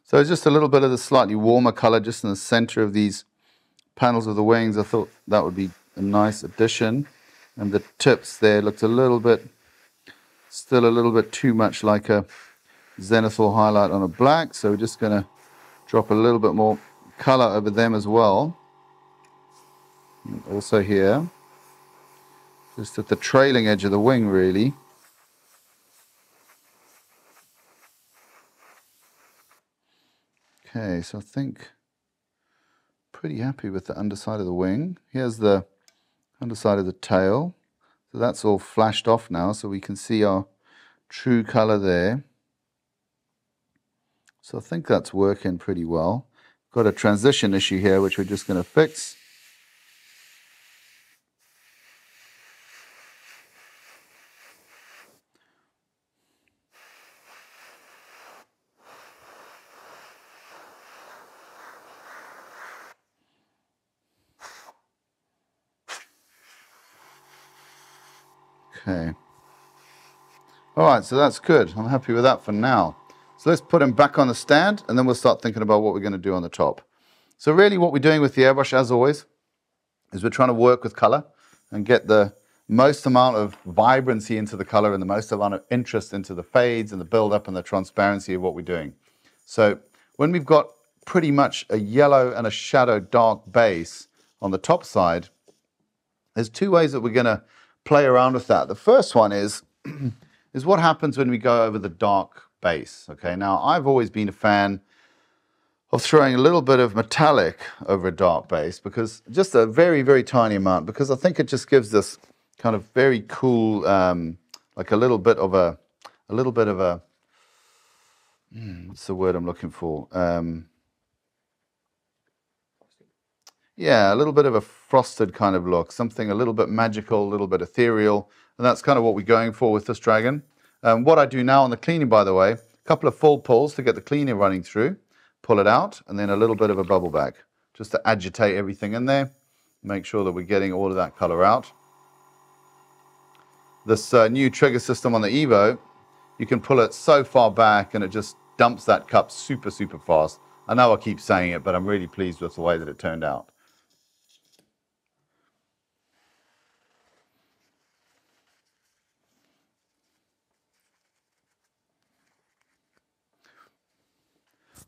so it's just a little bit of the slightly warmer color just in the center of these panels of the wings. I thought that would be a nice addition. And the tips there looked a little bit, still a little bit too much like a zenithal highlight on a black. So we're just going to drop a little bit more color over them as well. And also here. just at the trailing edge of the wing, really. Okay, so I think pretty happy with the underside of the wing. Here's the underside of the tail. So that's all flashed off now, so we can see our true color there. So I think that's working pretty well. Got a transition issue here, which we're just going to fix. Okay. All right, so that's good. I'm happy with that for now. So let's put him back on the stand, and then we'll start thinking about what we're going to do on the top. So really what we're doing with the airbrush, as always, is we're trying to work with color and get the most amount of vibrancy into the color and the most amount of interest into the fades and the build-up and the transparency of what we're doing. So when we've got pretty much a yellow and a shadow dark base on the top side, there's two ways that we're going to play around with that. The first one is what happens when we go over the dark base. Okay, now I've always been a fan of throwing a little bit of metallic over a dark base, because just a very, very tiny amount, because I think it just gives this kind of very cool, like a little bit of a, what's the word I'm looking for? Yeah, a little bit of a frosted kind of look, something a little bit magical, a little bit ethereal, and that's kind of what we're going for with this dragon. What I do now on the cleaning, by the way, a couple of full pulls to get the cleaner running through, pull it out, and then a little bit of a bubble back, just to agitate everything in there, make sure that we're getting all of that color out. This new trigger system on the Evo, you can pull it so far back and it just dumps that cup super, super fast. I know I keep saying it, but I'm really pleased with the way that it turned out.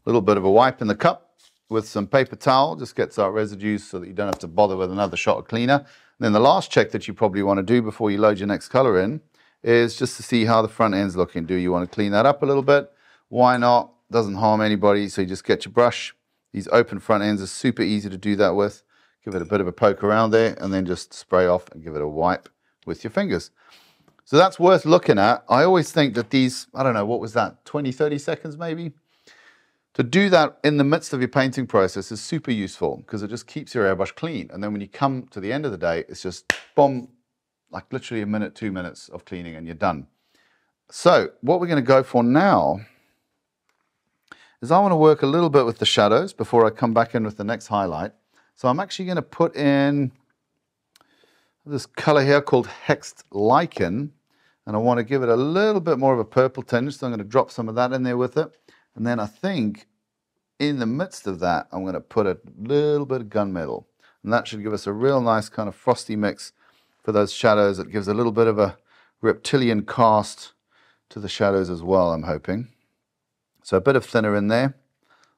A little bit of a wipe in the cup with some paper towel, just gets out residues so that you don't have to bother with another shot of cleaner. And then the last check that you probably want to do before you load your next color in is just to see how the front end's looking. Do you want to clean that up a little bit? Why not? Doesn't harm anybody, so you just get your brush. These open front ends are super easy to do that with. Give it a bit of a poke around there and then just spray off and give it a wipe with your fingers. So that's worth looking at. I always think that these, I don't know, what was that, 20, 30 seconds maybe? To do that in the midst of your painting process is super useful because it just keeps your airbrush clean. And then when you come to the end of the day, it's just boom, like literally a minute, 2 minutes of cleaning and you're done. So what we're going to go for now is I want to work a little bit with the shadows before I come back in with the next highlight. So I'm actually going to put in this color here called Hexed Lichen, and I want to give it a little bit more of a purple tinge, so I'm going to drop some of that in there with it. And then I think in the midst of that, I'm going to put a little bit of gunmetal. And that should give us a real nice kind of frosty mix for those shadows. It gives a little bit of a reptilian cast to the shadows as well, I'm hoping. So a bit of thinner in there.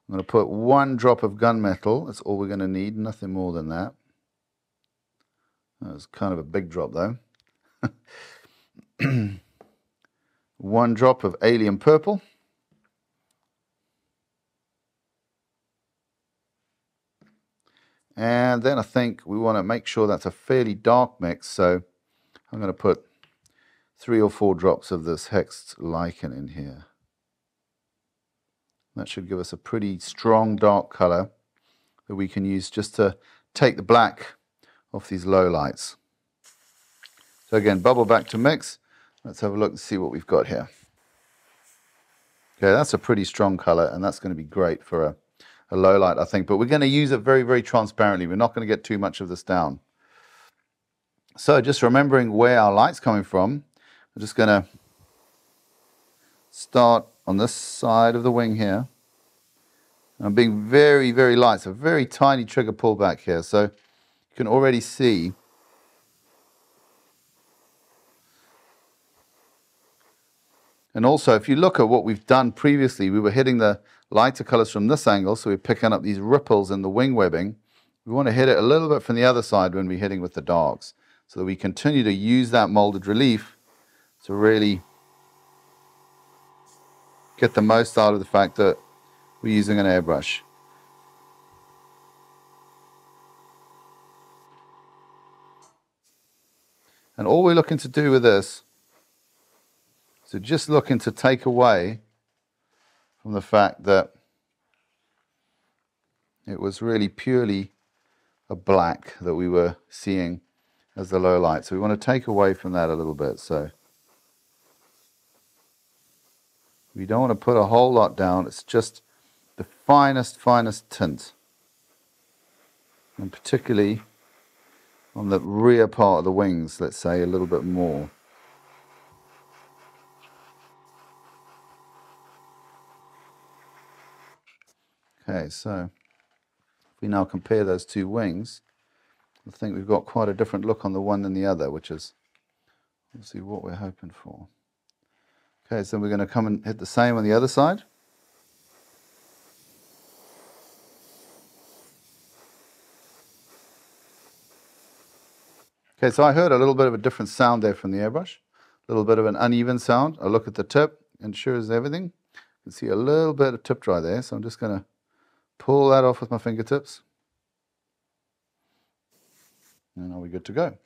I'm going to put 1 drop of gunmetal. That's all we're going to need, nothing more than that. That was kind of a big drop though. 1 drop of alien purple. And then I think we want to make sure that's a fairly dark mix, so I'm going to put 3 or 4 drops of this Hexed Lichen in here. That should give us a pretty strong dark color that we can use just to take the black off these low lights. So again, bubble back to mix. Let's have a look and see what we've got here. Okay, that's a pretty strong color, and that's going to be great for a low light, I think, but we're going to use it very, very transparently. We're not going to get too much of this down. So just remembering where our light's coming from, I'm just going to start on this side of the wing here. I'm being very, very light. It's a very tiny trigger pullback here, so you can already see and also, if you look at what we've done previously, we were hitting the lighter colors from this angle, so we're picking up these ripples in the wing webbing. We want to hit it a little bit from the other side when we're hitting with the darks. so that we continue to use that molded relief to really get the most out of the fact that we're using an airbrush. And all we're looking to do with this is we're just looking to take away from the fact that it was really purely a black that we were seeing as the low light. So we want to take away from that a little bit. So we don't want to put a whole lot down. It's just the finest tint. And particularly on the rear part of the wings, let's say, a little bit more. Okay, so if we now compare those two wings, I think we've got quite a different look on the one than the other, which is obviously what we're hoping for. Okay, so we're going to come and hit the same on the other side. Okay, so I heard a little bit of a different sound there from the airbrush. A little bit of an uneven sound. I look at the tip, and sure as everything, you can see a little bit of tip dry there. So I'm just going to pull that off with my fingertips. And now we're good to go.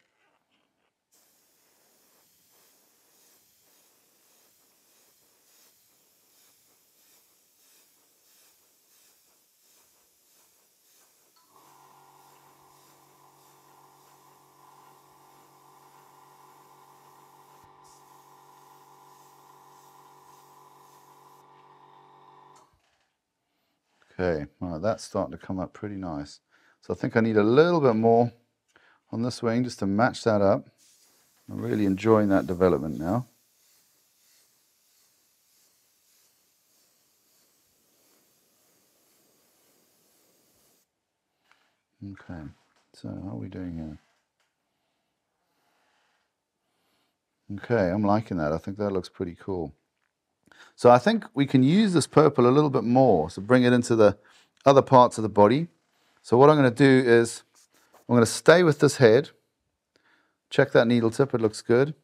Okay, well, that's starting to come up pretty nice. So I think I need a little bit more on this wing just to match that up. I'm really enjoying that development now. Okay, so how are we doing here? Okay, I'm liking that. I think that looks pretty cool. So I think we can use this purple a little bit more, so bring it into the other parts of the body. So what I'm going to do is I'm going to stay with this head, check that needle tip, it looks good,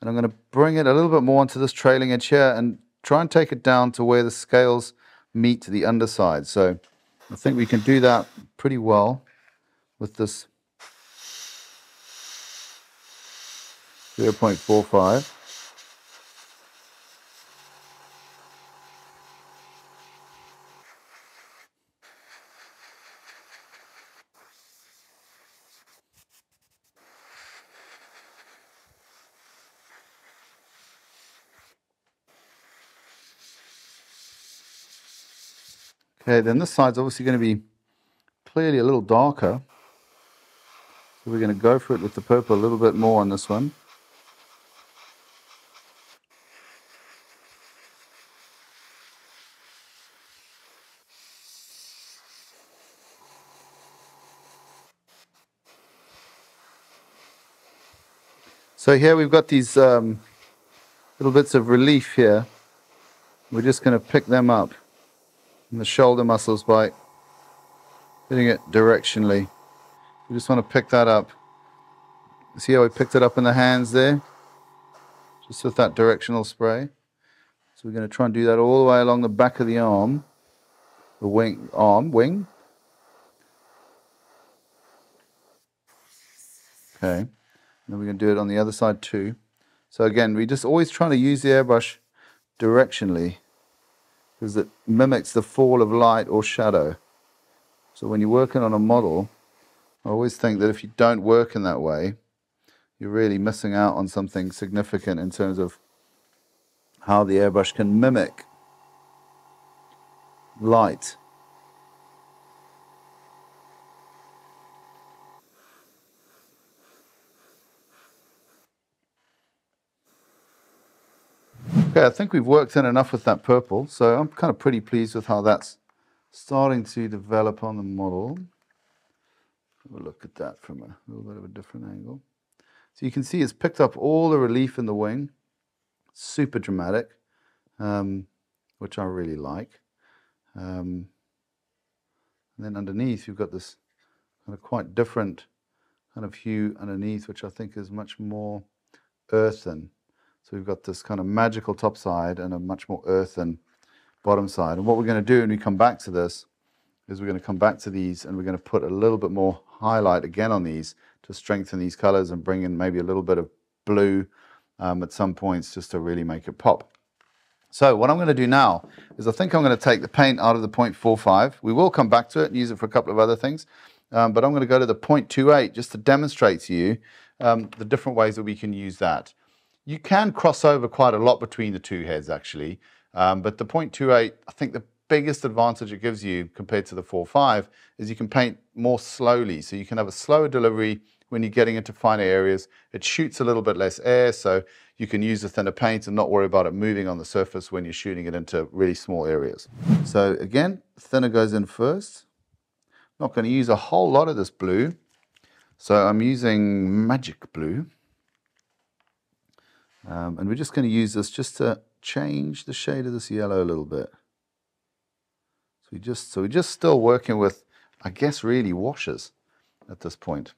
and I'm going to bring it a little bit more onto this trailing edge here and try and take it down to where the scales meet the underside. So I think we can do that pretty well with this 0.45. Okay, then this side's obviously going to be clearly a little darker. So we're going to go for it with the purple a little bit more on this one. So here we've got these little bits of relief here. We're just going to pick them up in the shoulder muscles by hitting it directionally. We just want to pick that up. See how we picked it up in the hands there? Just with that directional spray. So we're going to try and do that all the way along the back of the arm, the wing. Okay, and then we're going to do it on the other side too. So again, we just always trying to use the airbrush directionally because it mimics the fall of light or shadow. So when you're working on a model, I always think that if you don't work in that way, you're really missing out on something significant in terms of how the airbrush can mimic light. Okay, I think we've worked in enough with that purple, so I'm kind of pretty pleased with how that's starting to develop on the model. Have a look at that from a little bit of a different angle. So you can see it's picked up all the relief in the wing, super dramatic, which I really like. And then underneath you've got this kind of quite different kind of hue underneath, which I think is much more earthen. So we've got this kind of magical top side and a much more earthen bottom side. And what we're going to do when we come back to this is we're going to come back to these and we're going to put a little bit more highlight again on these to strengthen these colors and bring in maybe a little bit of blue at some points just to really make it pop. So what I'm going to do now is I think I'm going to take the paint out of the 0.45. We will come back to it and use it for a couple of other things. But I'm going to go to the 0.28 just to demonstrate to you the different ways that we can use that. You can cross over quite a lot between the two heads actually. But the 0.28, I think the biggest advantage it gives you compared to the 4.5 is you can paint more slowly. So you can have a slower delivery when you're getting into finer areas. It shoots a little bit less air, so you can use a thinner paint and not worry about it moving on the surface when you're shooting it into really small areas. So again, thinner goes in first. Not going to use a whole lot of this blue, so I'm using magic blue. And we're just going to use this just to change the shade of this yellow a little bit. So we're just still working with, I guess, really washes at this point.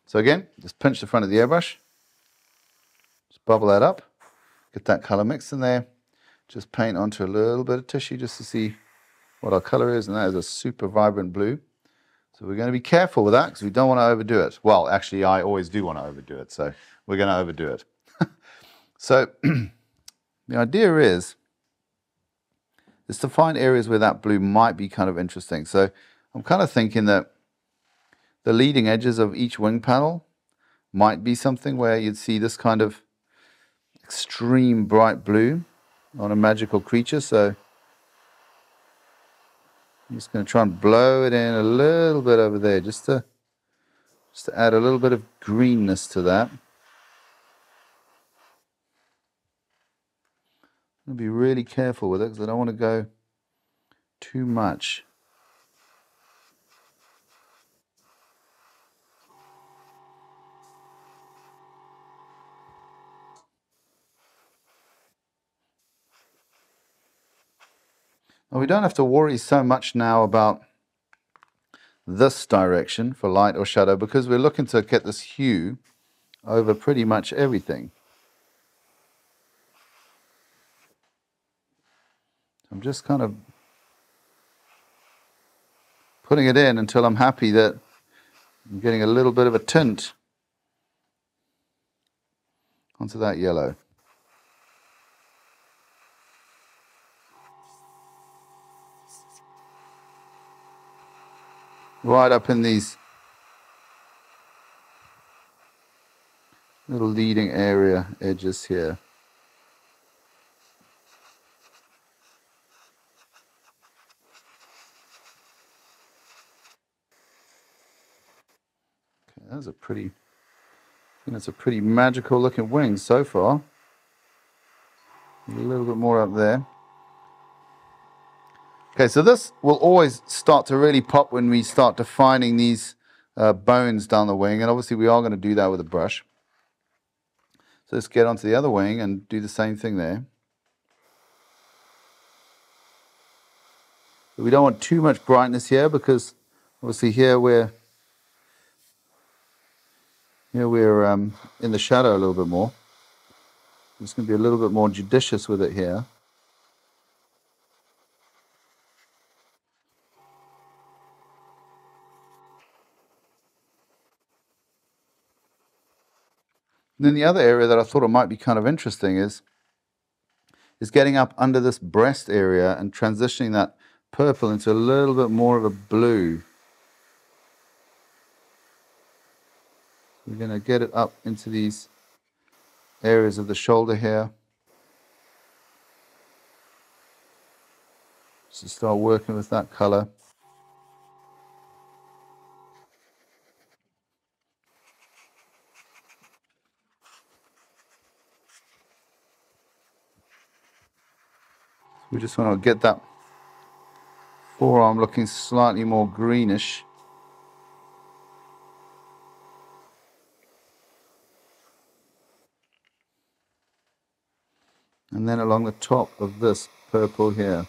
So again, just pinch the front of the airbrush, just bubble that up, get that color mixed in there, just paint onto a little bit of tissue just to see what our color is, and that is a super vibrant blue. So we're going to be careful with that because we don't want to overdo it. Well, actually, I always do want to overdo it, so we're going to overdo it. So the idea is to find areas where that blue might be kind of interesting. So I'm kind of thinking that the leading edges of each wing panel might be something where you'd see this kind of extreme bright blue on a magical creature. So I'm just going to try and blow it in a little bit over there just to add a little bit of greenness to that. I'm going to be really careful with it because I don't want to go too much. Now we don't have to worry so much now about this direction for light or shadow because we're looking to get this hue over pretty much everything. I'm just kind of putting it in until I'm happy that I'm getting a little bit of a tint onto that yellow. Right up in these little leading area edges here. That's a pretty, I think that's a pretty magical looking wing so far. A little bit more up there. Okay, so this will always start to really pop when we start defining these bones down the wing, and obviously we are going to do that with a brush. So let's get onto the other wing and do the same thing there. But we don't want too much brightness here because obviously here we're in the shadow a little bit more. I'm just going to be a little bit more judicious with it here. And then the other area that I thought it might be kind of interesting is getting up under this breast area and transitioning that purple into a little bit more of a blue. We're going to get it up into these areas of the shoulder here. Just to start working with that color. We just want to get that forearm looking slightly more greenish. And then along the top of this purple here.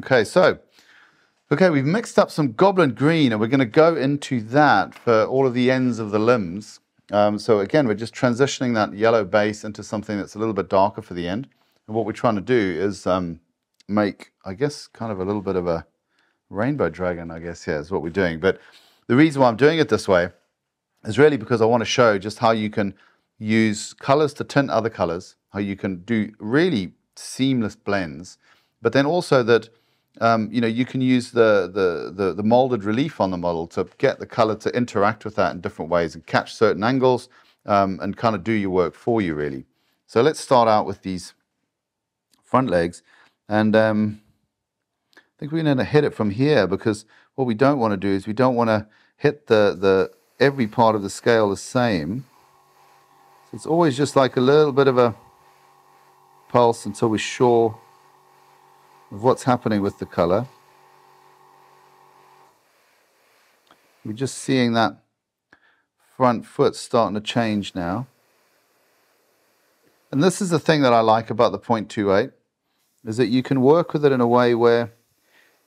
Okay, so, we've mixed up some goblin green, and we're going to go into that for all of the ends of the limbs. So again, we're just transitioning that yellow base into something that's a little bit darker for the end. And what we're trying to do is make, I guess, kind of a little bit of a rainbow dragon, I guess, is what we're doing. But the reason why I'm doing it this way is really because I want to show just how you can use colors to tint other colors, how you can do really seamless blends, but then also that you can use the molded relief on the model to get the color to interact with that in different ways and catch certain angles and kind of do your work for you, really. So let's start out with these front legs, and I think we're going to hit it from here, because what we don't want to do is we don't want to hit every part of the scale the same. So it's always just like a little bit of a pulse until we're sure of what's happening with the color. We're just seeing that front foot starting to change now. And this is the thing that I like about the 0.28, is that you can work with it in a way where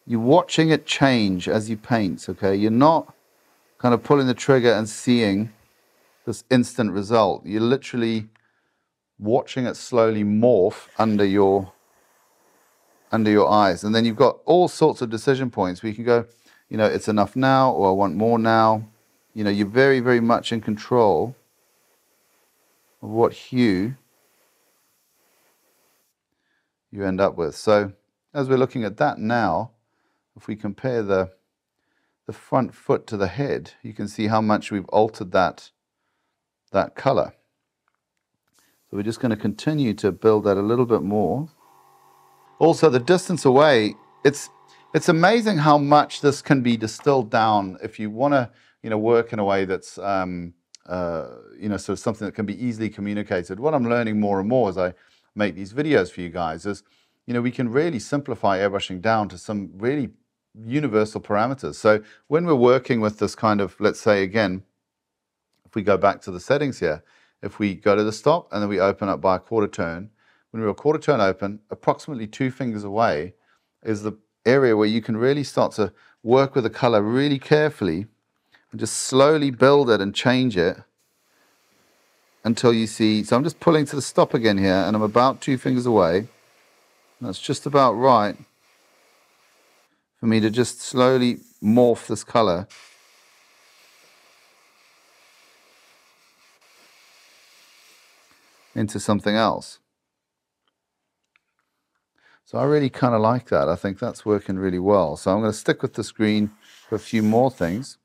you're watching it change as you paint, okay? You're not kind of pulling the trigger and seeing this instant result. You're literally watching it slowly morph under your eyes. And then you've got all sorts of decision points where you can go, it's enough now, or I want more now. You're very, very much in control of what hue you end up with. So as we're looking at that now, if we compare the front foot to the head, you can see how much we've altered that color. So we're just going to continue to build that a little bit more. Also, the distance away, it's amazing how much this can be distilled down if you want to work in a way that's sort of something that can be easily communicated. What I'm learning more and more as I make these videos for you guys is we can really simplify airbrushing down to some really universal parameters. So when we're working with this kind of, let's say again, if we go back to the settings here, if we go to the stop and then we open up by a quarter turn, when we're a quarter turn open, approximately 2 fingers away is the area where you can really start to work with the color really carefully and just slowly build it and change it until you see. So I'm just pulling to the stop again here, and I'm about 2 fingers away. That's just about right for me to just slowly morph this color into something else. So I really kind of like that. I think that's working really well. So I'm going to stick with the screen for a few more things.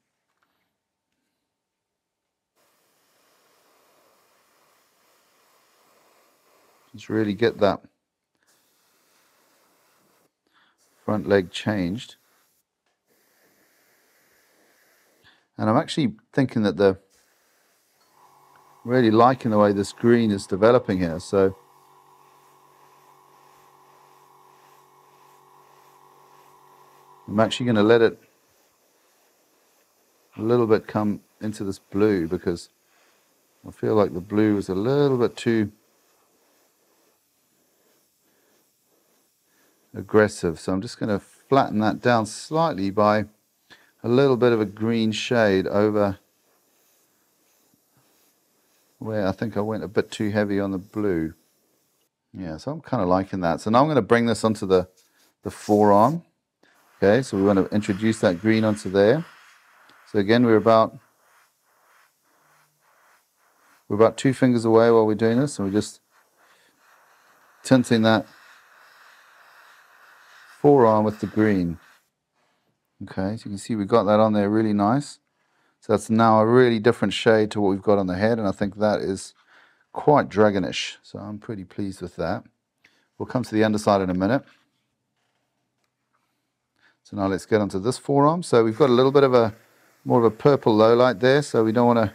Just really get that front leg changed. And I'm actually thinking that really liking the way this green is developing here. So I'm actually going to let it a little bit come into this blue, because I feel like the blue is a little bit too aggressive. So I'm just going to flatten that down slightly by a little bit of a green shade over where I think I went a bit too heavy on the blue. Yeah, so I'm kind of liking that. So now I'm going to bring this onto the forearm. Okay, so we want to introduce that green onto there. So again, we're about 2 fingers away while we're doing this, and we're just tinting that forearm with the green. Okay, so you can see we've got that on there really nice. So that's now a really different shade to what we've got on the head, and I think that is quite dragonish. So I'm pretty pleased with that. We'll come to the underside in a minute. So now let's get onto this forearm. So we've got a little bit of more of a purple lowlight there, so we don't want to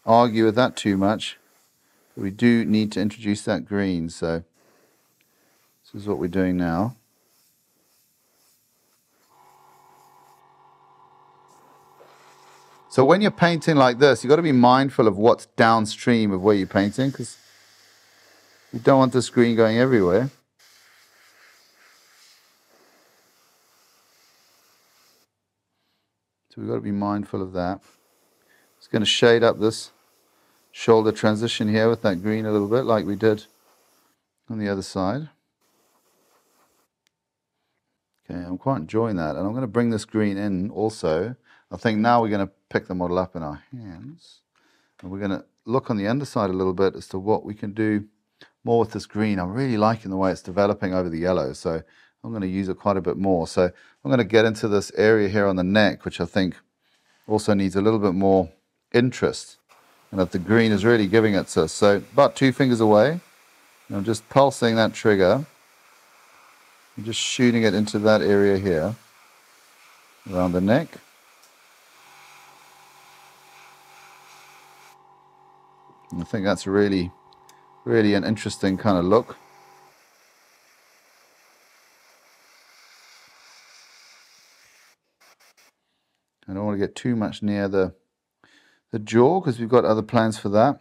argue with that too much. But we do need to introduce that green. So this is what we're doing now. So when you're painting like this, you've got to be mindful of what's downstream of where you're painting, because you don't want this green going everywhere. So we've got to be mindful of that. It's going to shade up this shoulder transition here with that green a little bit like we did on the other side. Okay, I'm quite enjoying that. And I'm going to bring this green in also. I think now we're going to pick the model up in our hands. And we're going to look on the underside a little bit as to what we can do more with this green. I'm really liking the way it's developing over the yellow, so I'm going to use it quite a bit more. So I'm going to get into this area here on the neck, which I think also needs a little bit more interest. And that the green is really giving it to us. So about 2 fingers away, and I'm just pulsing that trigger. I'm just shooting it into that area here, around the neck. And I think that's really an interesting kind of look. I don't want to get too much near the jaw because we've got other plans for that.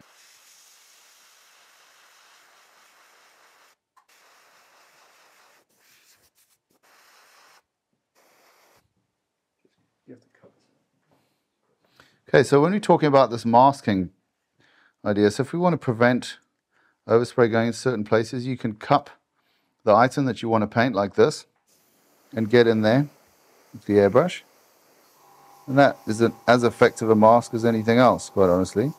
Okay, so when we're talking about this masking idea, so if we want to prevent overspray going in certain places, you can cup the item that you want to paint like this and get in there with the airbrush. And that is as effective a mask as anything else, quite honestly.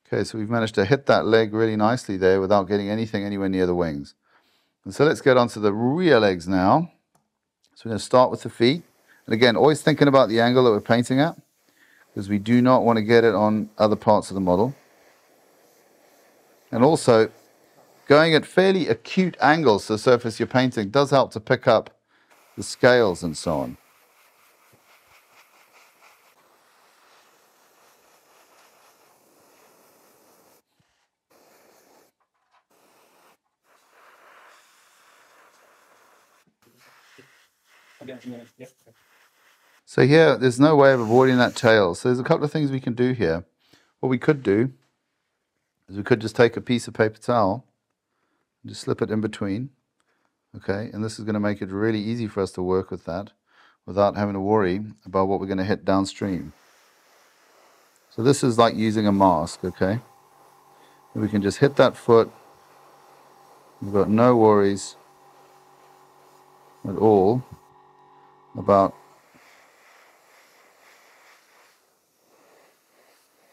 Okay, so we've managed to hit that leg really nicely there without getting anything anywhere near the wings. And so let's get on to the rear legs now. So we're going to start with the feet. And again, always thinking about the angle that we're painting at, because we do not want to get it on other parts of the model. And also, going at fairly acute angles to the surface you're painting does help to pick up the scales and so on. So here, there's no way of avoiding that tail. So there's a couple of things we can do here. What we could do is we could just take a piece of paper towel and just slip it in between. Okay, and this is going to make it really easy for us to work with that without having to worry about what we're going to hit downstream. So this is like using a mask, okay? And we can just hit that foot. We've got no worries at all about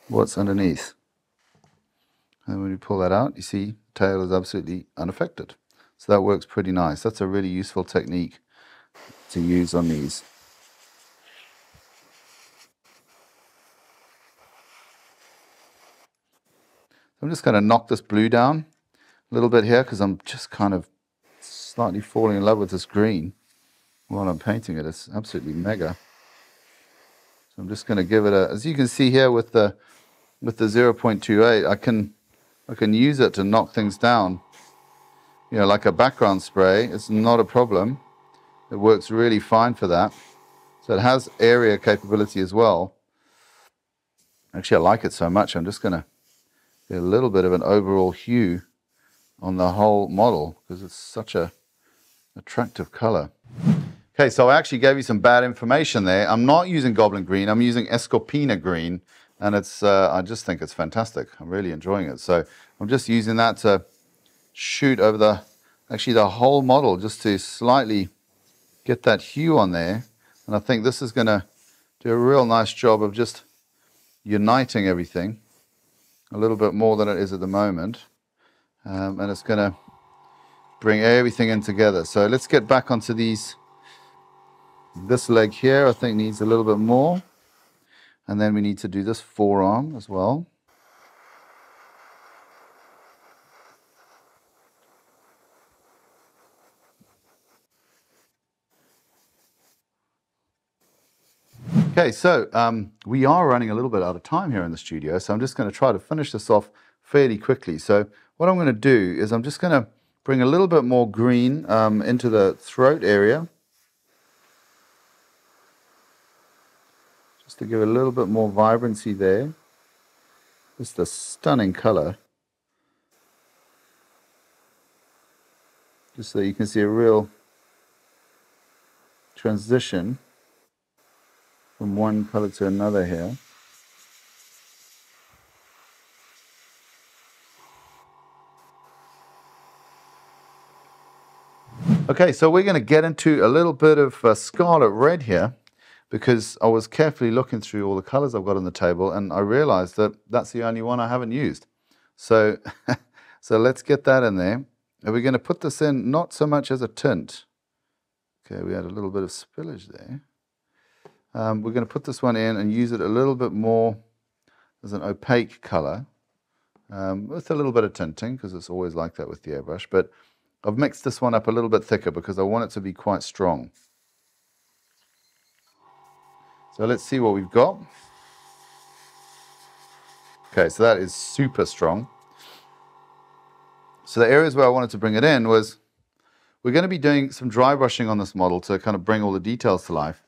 what's underneath. And when you pull that out, you see the tail is absolutely unaffected. So that works pretty nice. That's a really useful technique to use on these. I'm just going to knock this blue down a little bit here because I'm just kind of slightly falling in love with this green while I'm painting it. It's absolutely mega. So I'm just going to give it a, as you can see here with the 0.28, I can use it to knock things down. You know, like a background spray, it's not a problem. It works really fine for that. So it has area capability as well. Actually, I like it so much, I'm just going to get a little bit of an overall hue on the whole model because it's such a attractive color. Okay, so I actually gave you some bad information there. I'm not using Goblin Green, I'm using Escopina Green, and it's I just think it's fantastic. I'm really enjoying it. So I'm just using that to shoot over the whole model just to slightly get that hue on there. And I think this is going to do a real nice job of just uniting everything a little bit more than it is at the moment. And it's going to bring everything in together. So let's get back onto these. This leg here I think needs a little bit more. And then we need to do this forearm as well. Okay, so we are running a little bit out of time here in the studio, so I'm just going to try to finish this off fairly quickly. So what I'm going to do is I'm just going to bring a little bit more green into the throat area, just to give a little bit more vibrancy there. Just a stunning color. just so you can see a real transition from one color to another here. Okay, so we're going to get into a little bit of Scarlet Red here, because I was carefully looking through all the colors I've got on the table, and I realized that that's the only one I haven't used. So, so let's get that in there. And we're going to put this in not so much as a tint. Okay, we had a little bit of spillage there. We're going to put this one in and use it a little bit more as an opaque color, with a little bit of tinting, because it's always like that with the airbrush. But I've mixed this one up a little bit thicker because I want it to be quite strong. So let's see what we've got. Okay, so that is super strong. So the areas where I wanted to bring it in was, we're going to be doing some dry brushing on this model to kind of bring all the details to life.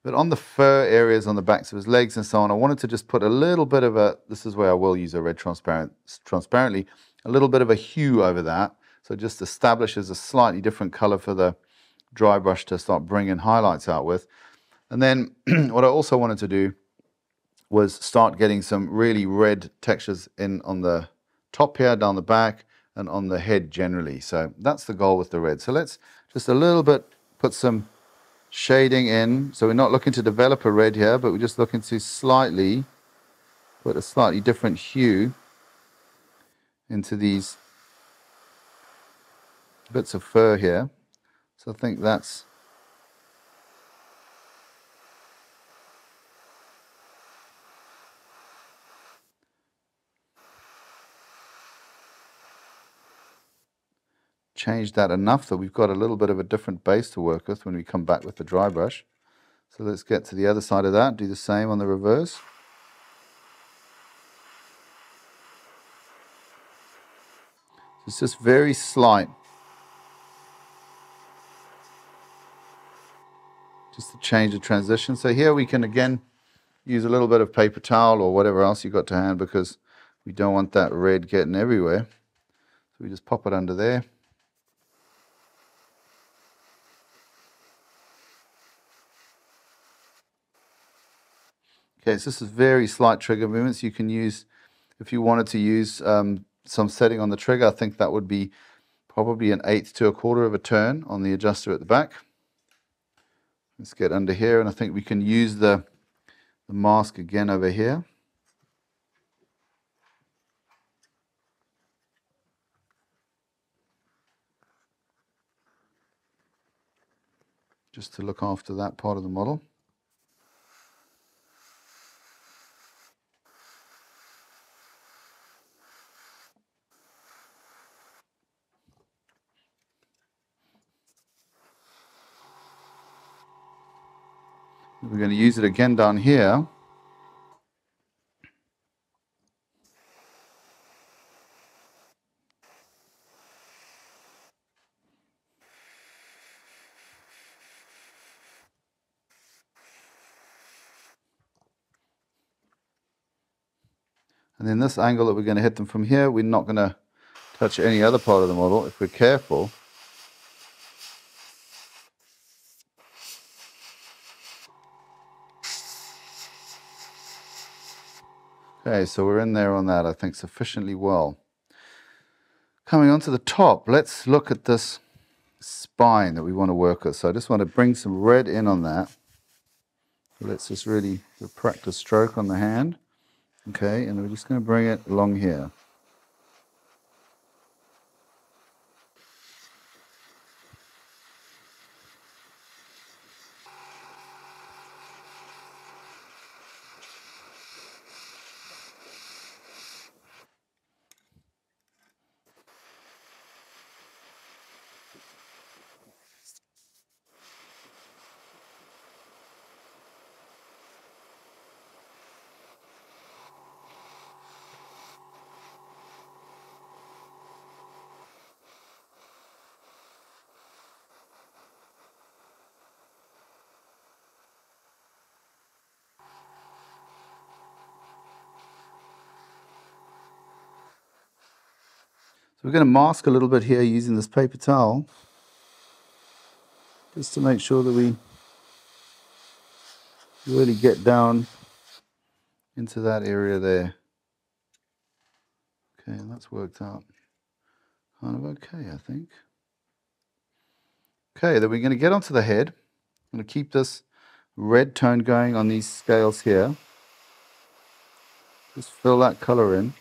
But on the fur areas on the backs of his legs and so on, I wanted to just put a little bit of a, this is where I will use a red transparently, a little bit of a hue over that. So it just establishes a slightly different color for the dry brush to start bringing highlights out with. And then what I also wanted to do was start getting some really red textures in on the top here, down the back, and on the head generally. So that's the goal with the red. So let's just a little bit put some shading in. So we're not looking to develop a red here, but we're just looking to slightly put a slightly different hue into these bits of fur here. So I think that's changed that enough that we've got a little bit of a different base to work with when we come back with the dry brush. So let's get to the other side of that, do the same on the reverse. It's just very slight, just to change the transition. So here we can again use a little bit of paper towel or whatever else you got to hand, because we don't want that red getting everywhere. So we just pop it under there. Okay, so this is very slight trigger movements. You can use, if you wanted to use some setting on the trigger, I think that would be probably an 1/8 to 1/4 of a turn on the adjuster at the back. Let's get under here, and I think we can use the mask again over here. Just to look after that part of the model. We're going to use it again down here. And then this angle that we're going to hit them from here, we're not going to touch any other part of the model if we're careful. Okay, so we're in there on that, I think, sufficiently well. Coming on to the top, let's look at this spine that we want to work with. So I just want to bring some red in on that. Let's just really do a practice stroke on the hand. Okay, and we're just going to bring it along here. So we're going to mask a little bit here using this paper towel. just to make sure that we really get down into that area there. Okay, that's worked out kind of okay, I think. Okay, then we're going to get onto the head. I'm going to keep this red tone going on these scales here. Just fill that color in.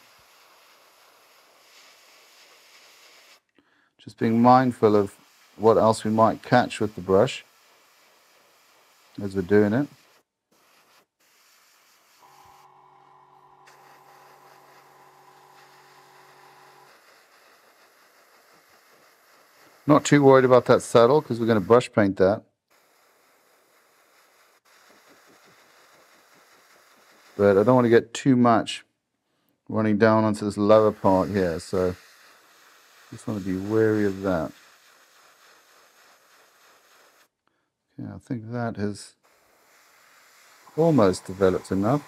Just being mindful of what else we might catch with the brush as we're doing it. Not too worried about that saddle because we're going to brush paint that. But I don't want to get too much running down onto this lower part here, so just want to be wary of that. Okay, I think that has almost developed enough.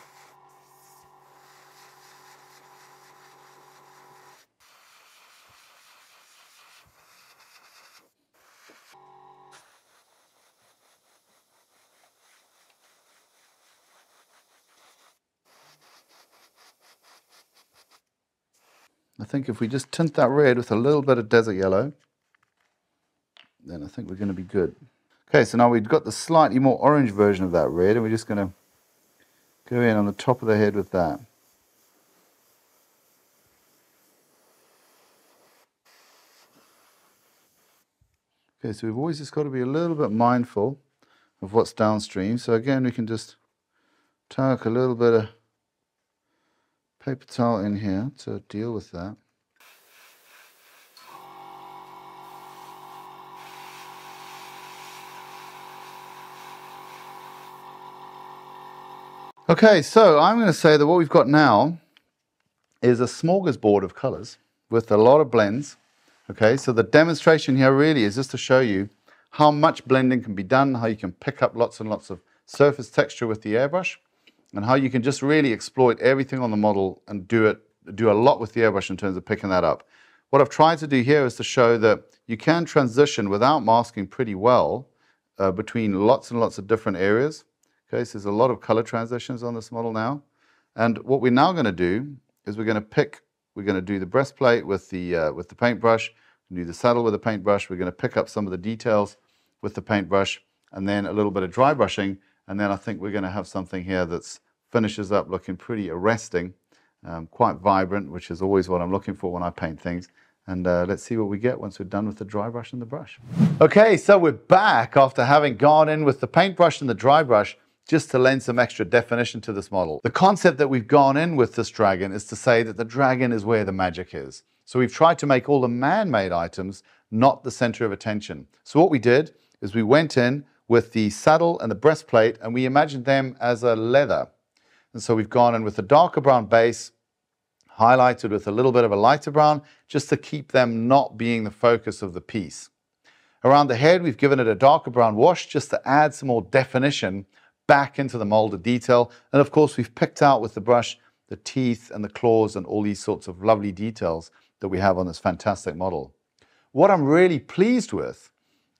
I think if we just tint that red with a little bit of desert yellow, then I think we're going to be good. Okay, so now we've got the slightly more orange version of that red, and we're just going to go in on the top of the head with that. Okay, so we've always just got to be a little bit mindful of what's downstream. So again, we can just tuck a little bit of paper towel in here to deal with that. Okay, so I'm going to say that what we've got now is a smorgasbord of colors with a lot of blends. Okay, so the demonstration here really is just to show you how much blending can be done, how you can pick up lots and lots of surface texture with the airbrush, and how you can just really exploit everything on the model and do a lot with the airbrush in terms of picking that up. What I've tried to do here is to show that you can transition without masking pretty well between lots and lots of different areas. Okay, so there's a lot of color transitions on this model now. And what we're now going to do is we're going to do the breastplate with the paintbrush, do the saddle with the paintbrush. We're going to pick up some of the details with the paintbrush, and then a little bit of dry brushing, and then I think we're going to have something here that finishes up looking pretty arresting, quite vibrant, which is always what I'm looking for when I paint things. And let's see what we get once we're done with the dry brush and the brush. Okay, so we're back after having gone in with the paintbrush and the dry brush just to lend some extra definition to this model. The concept that we've gone in with this dragon is to say that the dragon is where the magic is. So we've tried to make all the man-made items not the center of attention. So what we did is we went in with the saddle and the breastplate and we imagined them as a leather. And so we've gone in with a darker brown base, highlighted with a little bit of a lighter brown, just to keep them not being the focus of the piece. Around the head, we've given it a darker brown wash just to add some more definition back into the molded detail. And of course, we've picked out with the brush the teeth and the claws and all these sorts of lovely details that we have on this fantastic model. What I'm really pleased with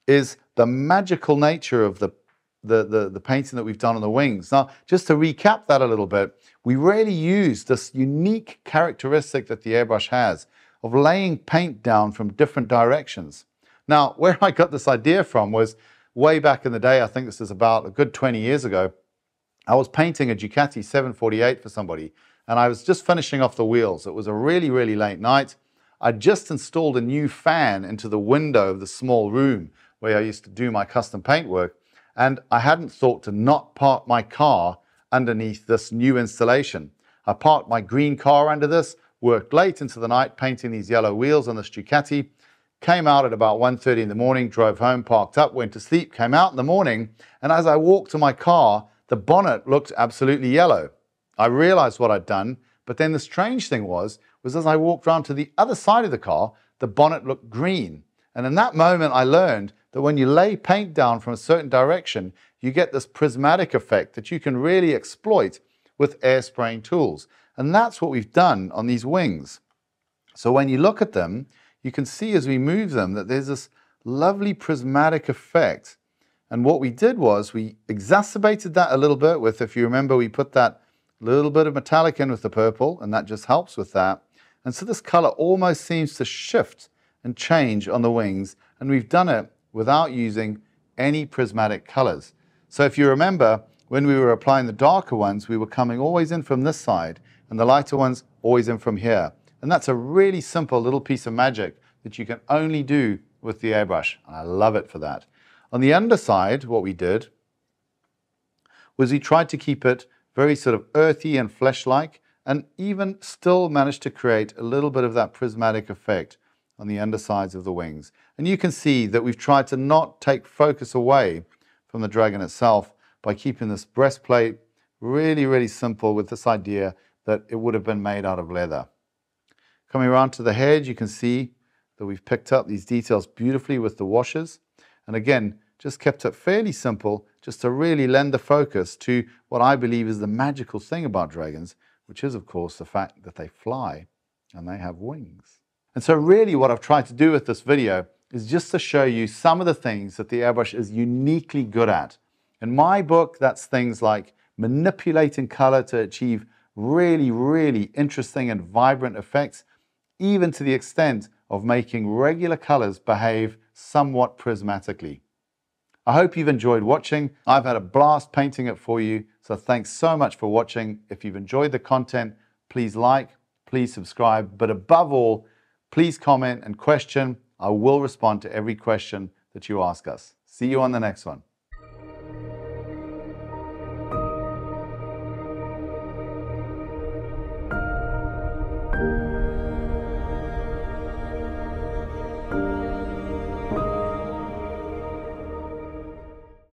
is the magical nature of the painting that we've done on the wings. Now, just to recap that a little bit, we really used this unique characteristic that the airbrush has of laying paint down from different directions. Now, where I got this idea from was way back in the day. I think this is about a good 20 years ago. I was painting a Ducati 748 for somebody, and I was just finishing off the wheels. It was a really, really late night. I just installed a new fan into the window of the small room where I used to do my custom paint work, and I hadn't thought to not park my car underneath this new installation. I parked my green car under this, worked late into the night painting these yellow wheels on this Ducati, came out at about 1:30 in the morning, drove home, parked up, went to sleep, came out in the morning, and as I walked to my car, the bonnet looked absolutely yellow. I realized what I'd done, but then the strange thing was as I walked around to the other side of the car, the bonnet looked green. And in that moment, I learned that when you lay paint down from a certain direction, you get this prismatic effect that you can really exploit with air spraying tools. And that's what we've done on these wings. So when you look at them, you can see as we move them that there's this lovely prismatic effect And what we did was we exacerbated that a little bit with, if you remember, we put that little bit of metallic in with the purple, and that just helps with that. And so this color almost seems to shift and change on the wings, and we've done it without using any prismatic colors. So if you remember, when we were applying the darker ones, we were coming always in from this side, and the lighter ones always in from here. And that's a really simple little piece of magic that you can only do with the airbrush. And I love it for that. On the underside, what we did was we tried to keep it very sort of earthy and flesh-like, and even still managed to create a little bit of that prismatic effect on the undersides of the wings. And you can see that we've tried to not take focus away from the dragon itself by keeping this breastplate really, really simple, with this idea that it would have been made out of leather. Coming around to the head, you can see that we've picked up these details beautifully with the washes. And again, just kept it fairly simple, just to really lend the focus to what I believe is the magical thing about dragons, which is, of course, the fact that they fly and they have wings. And so really what I've tried to do with this video is just to show you some of the things that the airbrush is uniquely good at. In my book, that's things like manipulating color to achieve really, really interesting and vibrant effects, even to the extent of making regular colors behave somewhat prismatically. I hope you've enjoyed watching. I've had a blast painting it for you, so thanks so much for watching. If you've enjoyed the content, please like, please subscribe, but above all, please comment and question. I will respond to every question that you ask us. See you on the next one.